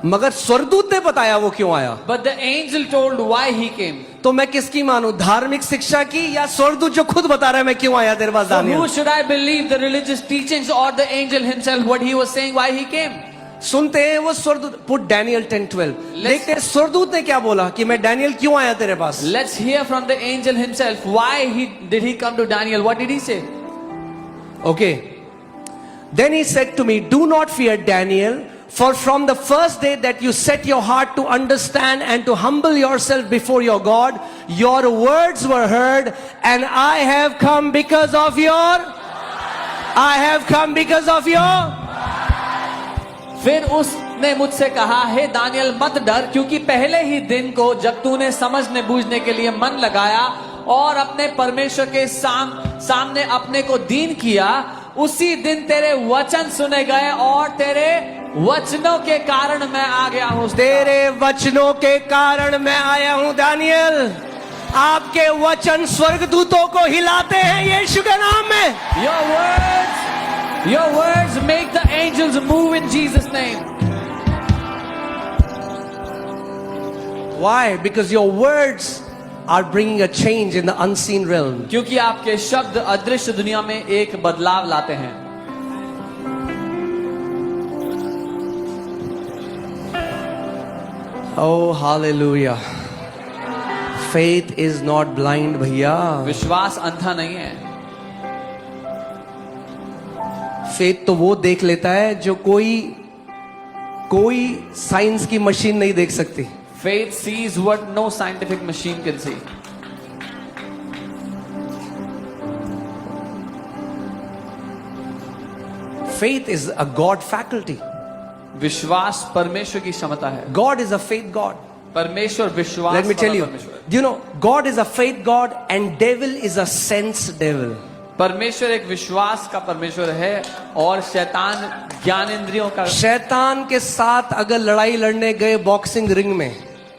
S1: मगर स्वर्गदूत ने बताया वो क्यों आया।
S2: But the angel told why he came.
S1: तो मैं किसकी मानूं, धार्मिक शिक्षा की या स्वर्गदूत जो खुद बता रहा है मैं क्यों आया तेरे पास?
S2: So who
S1: Daniel,
S2: should I believe, the religious teachings or the angel himself, what he was saying, why he came?
S1: सुनते हैं वो स्वर्गदूत, पुट डैनियल 10:12, देखते हैं स्वर्गदूत ने क्या बोला कि मैं डैनियल क्यों आया तेरे पास।
S2: Let's hear from the angel himself. Why did he come to Daniel? What did he say?
S1: Okay. Then he said to me, do not fear, Daniel, for from the first day that you set your heart to understand and to humble yourself before your God, your words were heard, and I have come because of your
S2: फिर उसने मुझसे कहा, हे Daniel मत डर, क्योंकि पहले ही दिन को जब तूने समझने बूझने के लिए मन लगाया और अपने परमेश्वर के सामने अपने को दीन किया, उसी दिन तेरे वचन सुने गए और तेरे वचनों के कारण मैं आ गया हूं।
S1: तेरे वचनों के कारण मैं आया हूं। दानियल, आपके वचन स्वर्गदूतों को हिलाते हैं यीशु के नाम में।
S2: Your words make the angels move in Jesus' name.
S1: Why? Because your words are bringing a change in the unseen realm.
S2: क्योंकि आपके शब्द अदृश्य दुनिया में एक बदलाव लाते हैं।
S1: Oh, hallelujah. Faith is not blind, भैया।
S2: विश्वास अंधा नहीं है।
S1: फेथ तो वो देख लेता है जो कोई साइंस की मशीन नहीं देख सकती।
S2: Faith sees what no scientific machine can see.
S1: Faith is a God faculty.
S2: विश्वास परमेश्वर की क्षमता है।
S1: God is a faith God.
S2: परमेश्वर विश्वास
S1: Let me tell
S2: वाला
S1: you.
S2: परमेश्वर है।
S1: Do you know, God is a faith God and devil is a sense devil.
S2: परमेश्वर एक विश्वास का परमेश्वर है और शैतान ज्ञानेंद्रियों का।
S1: शैतान के साथ अगर लड़ाई लड़ने गए बॉक्सिंग रिंग में,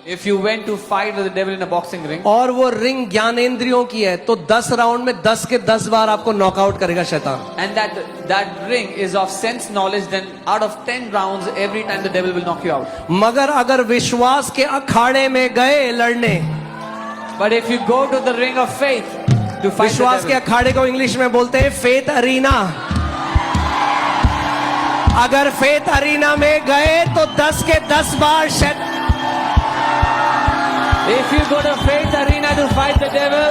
S2: If you went to fight with the devil in a boxing ring,
S1: और वो रिंग ज्ञानेंद्रियों की है, तो 10 राउंड में 10 के 10 बार आपको नॉकआउट करेगा शैतान।
S2: and that ring is of sense knowledge, then out of 10 rounds, every time the devil will knock you out.
S1: मगर अगर विश्वास के अखाड़े में गए लड़ने,
S2: But if you go to the ring of faith to fight the
S1: विश्वास के
S2: devil,
S1: अखाड़े को इंग्लिश में बोलते हैं फेथ अरीना। अगर फेथ अरीना में गए तो 10 के 10 बार शैतान।
S2: if you go to faith arena to fight the devil,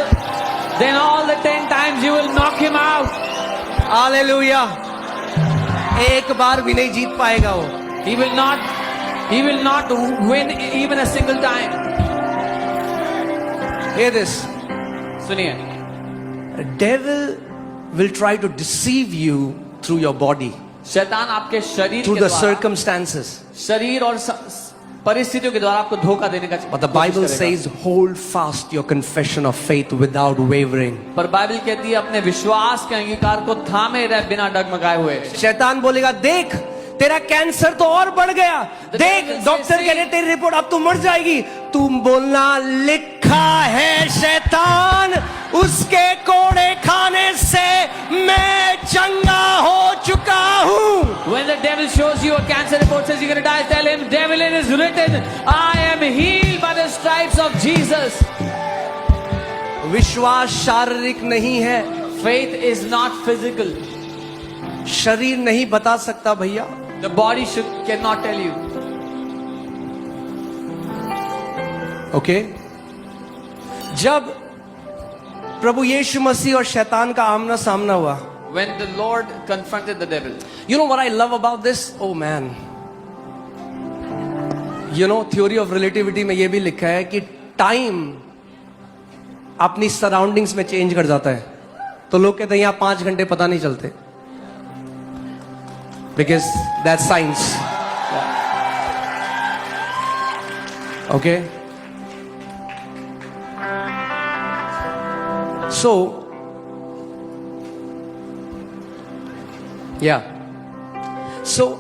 S2: then all the 10 times you will knock him out.
S1: Hallelujah. एक बार भी नहीं जीत पाएगा वो।
S2: He will not win even a single time.
S1: Hear this.
S2: सुनिए,
S1: The devil will try to deceive you through your body,
S2: शैतान आपके शरीर
S1: through
S2: के
S1: the
S2: द्वारा,
S1: circumstances.
S2: शरीर और परिस्थितियों के द्वारा आपको धोखा देने का
S1: But the Bible says, hold fast your confession of faith without wavering.
S2: पर बाइबल कहती है अपने विश्वास के अंगीकार को थामे रहे बिना डगमगाए हुए।
S1: शैतान बोलेगा, देख तेरा कैंसर तो और बढ़ गया, देख डॉक्टर कह रहे तेरी रिपोर्ट अब तू मर जाएगी। तुम बोलना लिखा है शैतान उसके कोड़े खाने से मैं चंगा हो चुका हूं।
S2: When the devil shows you a cancer report says you're going to die, tell him, devil, it is written, I am healed by the stripes of Jesus.
S1: विश्वास शारीरिक नहीं है,
S2: Faith is not physical.
S1: शरीर नहीं बता सकता भैया।
S2: The body cannot tell you.
S1: Okay जब प्रभु यीशु मसीह और शैतान का आमना सामना हुआ,
S2: When the Lord confronted the devil,
S1: you know what I love about this? Oh man, you know theory of relativity में ये भी लिखा है कि टाइम अपनी सराउंडिंग्स में चेंज कर जाता है। तो लोग कहते हैं यहाँ 5 घंटे पता नहीं चलते, because that's science. Okay, so so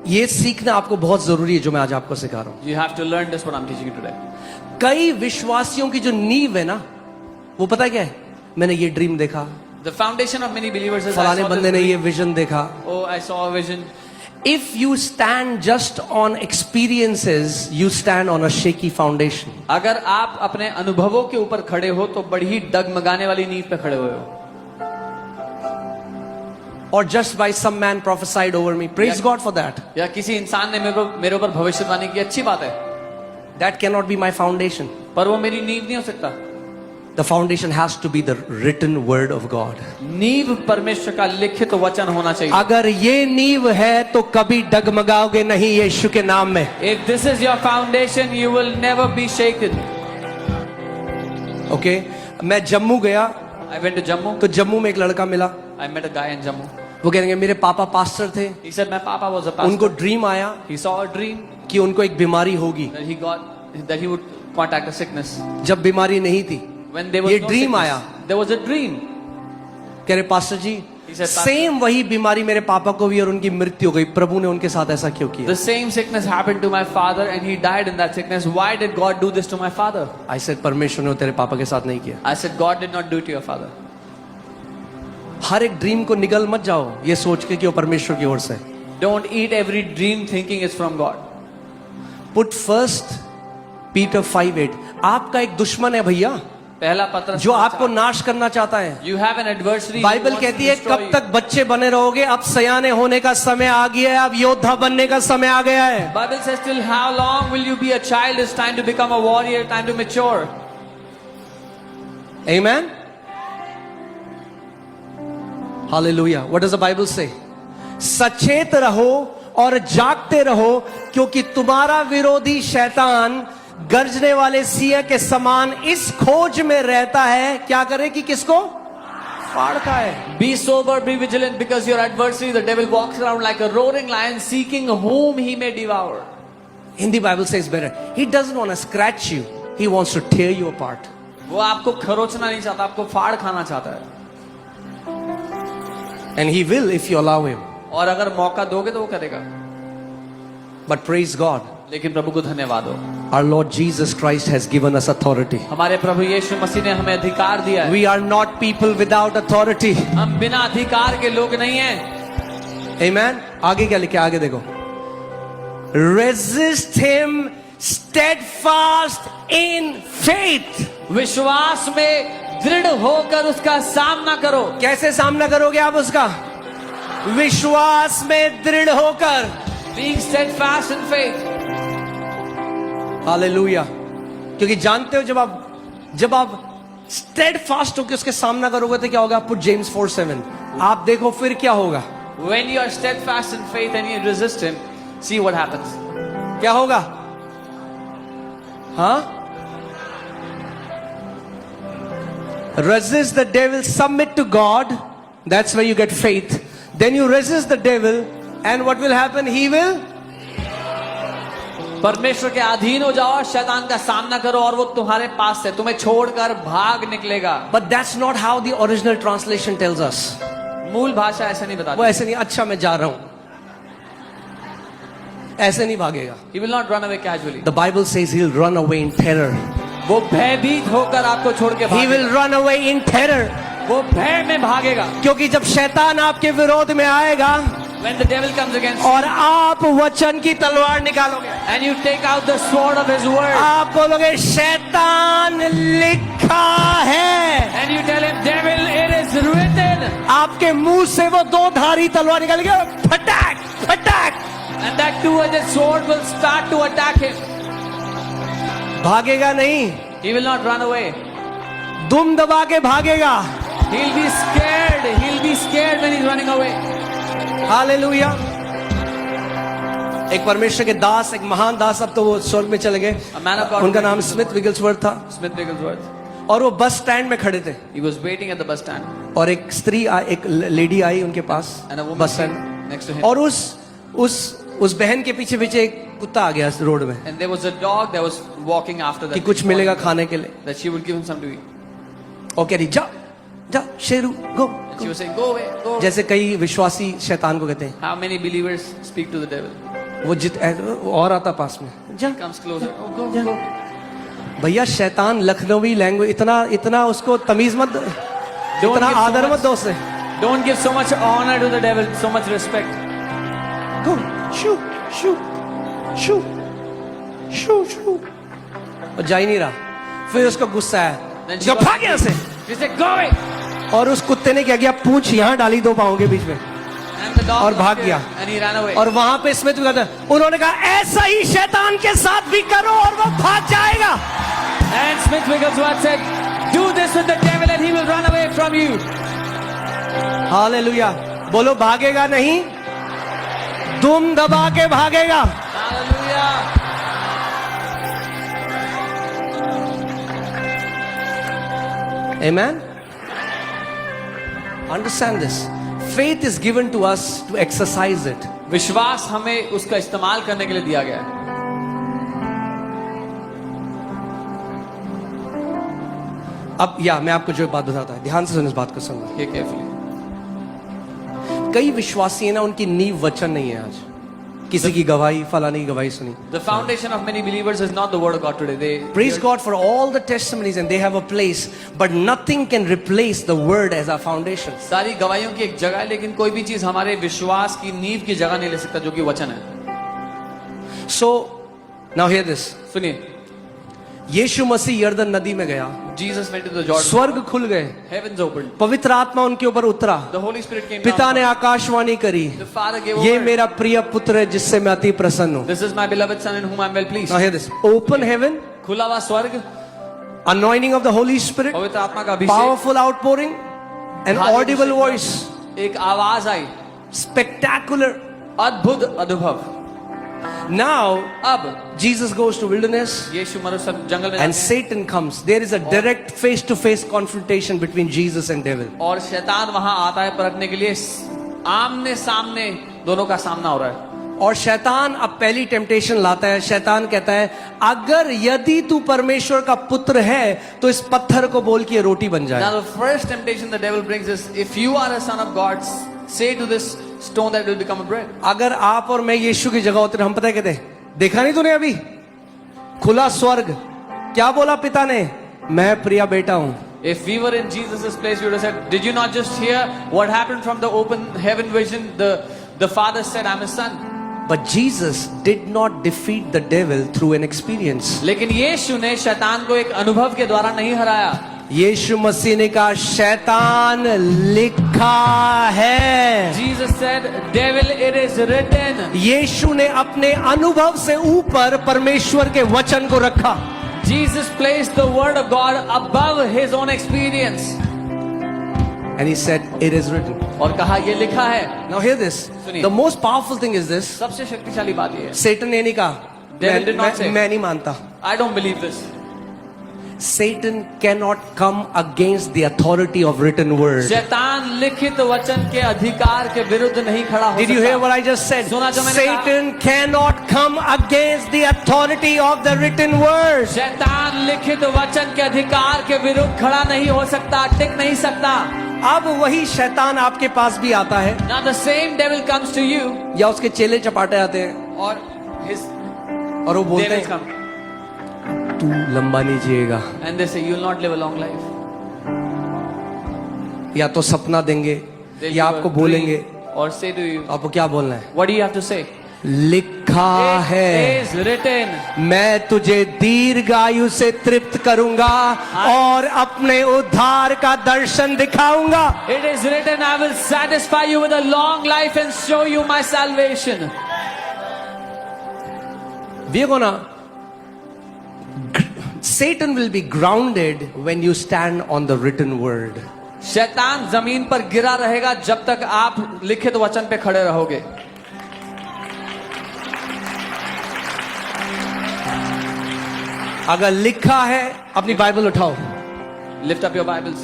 S1: ये सीखना आपको बहुत जरूरी है जो मैं आज आपको सिखा रहा हूं।
S2: you have to learn this what I'm teaching you today.
S1: कई विश्वासियों की जो नींव है ना, वो पता है क्या है? मैंने ये ड्रीम देखा,
S2: The foundation of many believers is I
S1: फलाने
S2: saw
S1: बंदे
S2: this
S1: ने
S2: dream.
S1: ये विजन देखा।
S2: Oh, I saw a vision.
S1: If you stand just on experiences, you stand on a shaky foundation.
S2: अगर आप अपने अनुभवों के ऊपर खड़े हो तो बड़ी डगमगाने वाली नींव पे खड़े हुए हो।
S1: Or just by some man prophesied over me. Praise God for that.
S2: या किसी इंसान ने मेरे ऊपर भविष्यवाणी की, अच्छी बात है,
S1: That cannot be my foundation.
S2: पर वो मेरी नींव नहीं हो सकता।
S1: The foundation has to be the written word of God.
S2: नींव परमेश्वर का लिखित वचन होना चाहिए।
S1: अगर ये नींव है तो कभी डगमगाओगे नहीं यीशु के नाम में।
S2: If this is your foundation, you will never be shaken.
S1: Okay, मैं जम्मू गया
S2: I went to Jammu.
S1: तो जम्मू में एक लड़का मिला।
S2: I met a guy in Jammu.
S1: वो कहेंगे मेरे पापा पास्टर थे,
S2: He said my papa was a pastor.
S1: उनको ड्रीम आया
S2: He saw a dream
S1: कि उनको एक बीमारी होगी।
S2: that he would contact a sickness.
S1: जब बीमारी नहीं थी,
S2: When there was
S1: ये
S2: no
S1: ड्रीम
S2: sickness,
S1: आया।
S2: there was a dream.
S1: कह रहे pastor ji
S2: He said,
S1: same वही बीमारी मेरे पापा को भी और उनकी मृत्यु हो गई, प्रभु ने उनके साथ ऐसा क्यों किया?
S2: The same sickness happened to my father and he died in that sickness. Why did God do this to my father?
S1: I said परमेश्वर ने तेरे पापा के साथ नहीं किया।
S2: I said God did not do it to your father.
S1: हर एक dream को निगल मत जाओ ये सोच के कि वो परमेश्वर की ओर से।
S2: Don't eat every dream thinking it's from God.
S1: Put first Peter 5:8, आपका एक दुश्मन है भैया
S2: पहला पत्र
S1: जो आपको नाश करना चाहता है।
S2: You have an adversary.
S1: Bible कहती है कब तक बच्चे बने रहोगे, अब सयाने होने का समय आ गया है, अब योद्धा बनने का समय आ गया है।
S2: Bible says till how long will you be a child? It's time to become a warrior, time to mature.
S1: Amen. Hallelujah. What does the Bible say? सचेत रहो और जागते रहो क्योंकि तुम्हारा विरोधी शैतान गर्जने वाले सिंह के समान इस खोज में रहता है, क्या करे कि किसको? फाड़ खाए.
S2: Be sober, be vigilant, because your adversary, the devil, walks around like a roaring lion, seeking whom he may devour.
S1: Hindi Bible says better. He doesn't want to scratch you. He wants to tear you apart.
S2: वो आपको खरोचना नहीं चाहता, आपको फाड़ खाना चाहता है.
S1: And he will if you allow him.
S2: और अगर मौका दोगे तो वो करेगा.
S1: But praise God.
S2: लेकिन प्रभु को धन्यवाद हो.
S1: Our Lord Jesus Christ has given us authority.
S2: हमारे प्रभु यीशु मसीह ने हमें अधिकार दिया है.
S1: We are not people without authority.
S2: हम बिना अधिकार के लोग नहीं हैं.
S1: Amen. आगे क्या लिखा है? आगे देखो. Resist him steadfast in faith.
S2: विश्वास में दृढ़ होकर उसका सामना करो.
S1: कैसे सामना करोगे आप उसका? विश्वास में दृढ़ होकर.
S2: Being steadfast in faith.
S1: Hallelujah. क्योंकि जानते हो जब आप steadfast होकर उसके सामना करोगे तो क्या होगा? Put James 4:7. आप देखो फिर क्या होगा.
S2: When you are steadfast in faith and you resist him, see what happens.
S1: क्या होगा? हाँ? Resist the devil, submit to God. That's where you get faith. Then you resist the devil, and what will happen? He will.
S2: परमेश्वर के अधीन हो जाओ, शैतान का सामना करो और वो तुम्हारे पास से तुम्हें छोड़कर भाग निकलेगा.
S1: But that's not how the original translation tells us.
S2: मूल भाषा ऐसा नहीं
S1: वो
S2: बताती.
S1: ऐसे नहीं. अच्छा मैं जा रहा हूं. ऐसे नहीं भागेगा.
S2: He will not run away casually.
S1: The Bible says he'll run away in terror.
S2: वो भयभीत होकर आपको छोड़ के
S1: He
S2: भागेगा.
S1: will run away in terror.
S2: वो भय में भागेगा.
S1: क्योंकि जब शैतान आपके विरोध में आएगा
S2: When the devil comes against you
S1: और आप वचन की तलवार निकालोगे,
S2: and you take out the sword of his word
S1: आप बोलोगे शैतान लिखा है.
S2: and you tell him, devil, it is written,
S1: आपके मुंह से वो दो धारी तलवार निकालेगा. फटाक फटाक.
S2: and that two-edged sword will start to attack him.
S1: भागेगा नहीं.
S2: He will not run away.
S1: दुम दबा के भागेगा.
S2: He'll be scared. He'll be scared when he's running away.
S1: Hallelujah. एक परमेश्वर के दास, एक महान दास, अब तो वो स्वर्ग में चले गए.
S2: A man of God.
S1: उनका नाम स्मिथ विगल्सवर्थ था.
S2: Smith Wigglesworth.
S1: और वो बस स्टैंड में खड़े थे
S2: He was waiting at the bus stand,
S1: और एक स्त्री एक लेडी आई उनके पास
S2: and a woman
S1: बस
S2: came
S1: stand.
S2: next to him.
S1: और उस बहन के पीछे पीछे एक कुत्ता आ गया रोड में
S2: And there was a dog that was walking after
S1: कि
S2: that.
S1: कुछ मिलेगा खाने के लिए.
S2: That she would give him something to eat.
S1: और कह रही जा जा शेरू गो.
S2: And she was saying, go away, go away.
S1: जैसे कई विश्वासी शैतान को कहते हैं.
S2: How many believers speak to the devil?
S1: वो और आता पास में जा.
S2: He comes closer. Oh, go,
S1: जा.
S2: go.
S1: भैया शैतान लखनवी लैंग्वेज इतना उसको तमीज मत, इतना
S2: give so
S1: आदर
S2: much-
S1: मत दो उसे.
S2: Don't give so much honor to the devil, so much respect.
S1: गो शू शू शू शू शू. और जा ही नहीं रहा. फिर उसको गुस्सा है.
S2: Then she
S1: जो
S2: got
S1: भाग यहाँ से.
S2: She said, go away.
S1: और उस कुत्ते ने क्या किया? पूंछ यहाँ डाली दो पाँव के बीच में
S2: And the dog
S1: और
S2: was
S1: भाग
S2: scared,
S1: गया.
S2: and he ran away.
S1: और वहां पे स्मिथ भी कहते हैं, उन्होंने कहा ऐसा ही शैतान के साथ भी करो और वो भाग जाएगा.
S2: And Smith Wigglesworth said, do this with the devil and he will run away from you.
S1: Hallelujah. बोलो भागेगा नहीं, दुम दबा के भागेगा.
S2: Hallelujah.
S1: Amen. Understand this. Faith is given to us to exercise it.
S2: विश्वास हमें उसका इस्तेमाल करने के लिए दिया गया है.
S1: अब मैं आपको जो बात बताता है, ध्यान से सुन इस बात को सुनना.
S2: Hear carefully.
S1: कई विश्वासी है ना, उनकी नींव वचन नहीं है. आज किसी की गवाही, फलाने की गवाही सुनी.
S2: The foundation of many believers is not the word of God today. They
S1: Praise God for all the testimonies and they have a place, but nothing can replace the word as our foundation.
S2: सारी गवाहियों की एक जगह है, लेकिन कोई भी चीज हमारे विश्वास की नींव की जगह नहीं ले सकता, जो कि वचन है.
S1: So now hear this.
S2: सुनिए.
S1: यीशु मसीह यर्दन नदी में गया.
S2: Jesus went to the Jordan.
S1: स्वर्ग खुल गए.
S2: Heavens opened.
S1: पवित्र आत्मा उनके ऊपर उतरा.
S2: The Holy Spirit came
S1: पिता
S2: down.
S1: ने आकाशवाणी करी,
S2: The Father gave a
S1: ये
S2: word.
S1: मेरा प्रिय पुत्र है जिससे मैं अति प्रसन्न हूं.
S2: This is my beloved son in whom I am well pleased.
S1: Now hear this. Open heaven,
S2: खुला हुआ स्वर्ग,
S1: anointing of the Holy Spirit,
S2: पवित्र आत्मा का अभिषेक,
S1: powerful outpouring, an
S2: भारी
S1: audible
S2: अभिषेक,
S1: voice,
S2: एक आवाज आई,
S1: spectacular.
S2: अद्भुत अनुभव.
S1: Now,
S2: अब
S1: Jesus goes to wilderness
S2: यीशु मरुस्थल जंगल में
S1: and
S2: जाते हैं,
S1: Satan comes. There is a direct face-to-face confrontation between Jesus and devil.
S2: और शैतान वहां आता है परखने के लिए, आमने सामने दोनों का सामना हो रहा है।
S1: और शैतान अब पहली टेम्पटेशन लाता है। शैतान कहता है, अगर यदि तू परमेश्वर का पुत्र है तो इस पत्थर को बोल के रोटी बन
S2: Now
S1: जाए।
S2: the first temptation the devil brings is, if you are a son of God, say to this stone that will become a bread.
S1: अगर आप और मैं यीशु की जगह होते, हम पता है कहते, देखा नहीं तूने अभी खुला स्वर्ग, क्या बोला पिता ने, मैं प्रिया बेटा हूं।
S2: If we were in Jesus' place, we would have said, did you not just hear what happened from the open heaven vision? The Father said, I'm his son.
S1: But Jesus did not defeat the devil through an experience.
S2: लेकिन यीशु ने शैतान को एक अनुभव के द्वारा नहीं हराया।
S1: यीशु मसीह ने कहा, शैतान लिखा है।
S2: Jesus said, devil, it is written.
S1: यीशु ने अपने अनुभव से ऊपर परमेश्वर के वचन को रखा।
S2: Jesus placed the word of God above his own experience.
S1: And he said, it is written.
S2: और कहा ये लिखा है।
S1: Now hear this.
S2: सुनिए।
S1: The most powerful thing is this.
S2: सबसे शक्तिशाली बात ये है,
S1: Satan ने नहीं कहा,
S2: Devil did not say.
S1: मैं नहीं मानता।
S2: I don't believe this.
S1: Satan cannot come against the authority of written word.
S2: शैतान लिखित वचन के अधिकार के विरुद्ध नहीं खड़ा हो
S1: Did you
S2: सकता।
S1: hear what I just said?
S2: सुना जो मैंने कहा?
S1: Satan cannot come against the authority of the written word.
S2: शैतान लिखित वचन के अधिकार के विरुद्ध खड़ा नहीं हो सकता, टिक नहीं सकता।
S1: अब वही शैतान आपके पास भी आता है,
S2: Now the same devil comes to you,
S1: या उसके चेले चपाटे आते हैं
S2: और his
S1: और वो बोलते
S2: devils
S1: हैं,
S2: come
S1: तू लंबा नहीं जिएगा,
S2: and they say you will not live a long life.
S1: या तो सपना देंगे
S2: They'll
S1: या
S2: give a
S1: आपको बोलेंगे,
S2: dream or say to you,
S1: आपको क्या बोलना है?
S2: what do you have to say?
S1: लिखा
S2: It
S1: है,
S2: is written.
S1: मैं तुझे दीर्घायु से तृप्त करूंगा और अपने उद्धार का दर्शन दिखाऊंगा।
S2: It is written, I will satisfy you with a long life and show you my salvation.
S1: We are gonna, Satan will be grounded when you stand on the written word.
S2: शैतान जमीन पर गिरा रहेगा जब तक आप लिखित वचन पे खड़े रहोगे।
S1: अगर लिखा है, अपनी बाइबल उठाओ।
S2: Lift up your Bibles.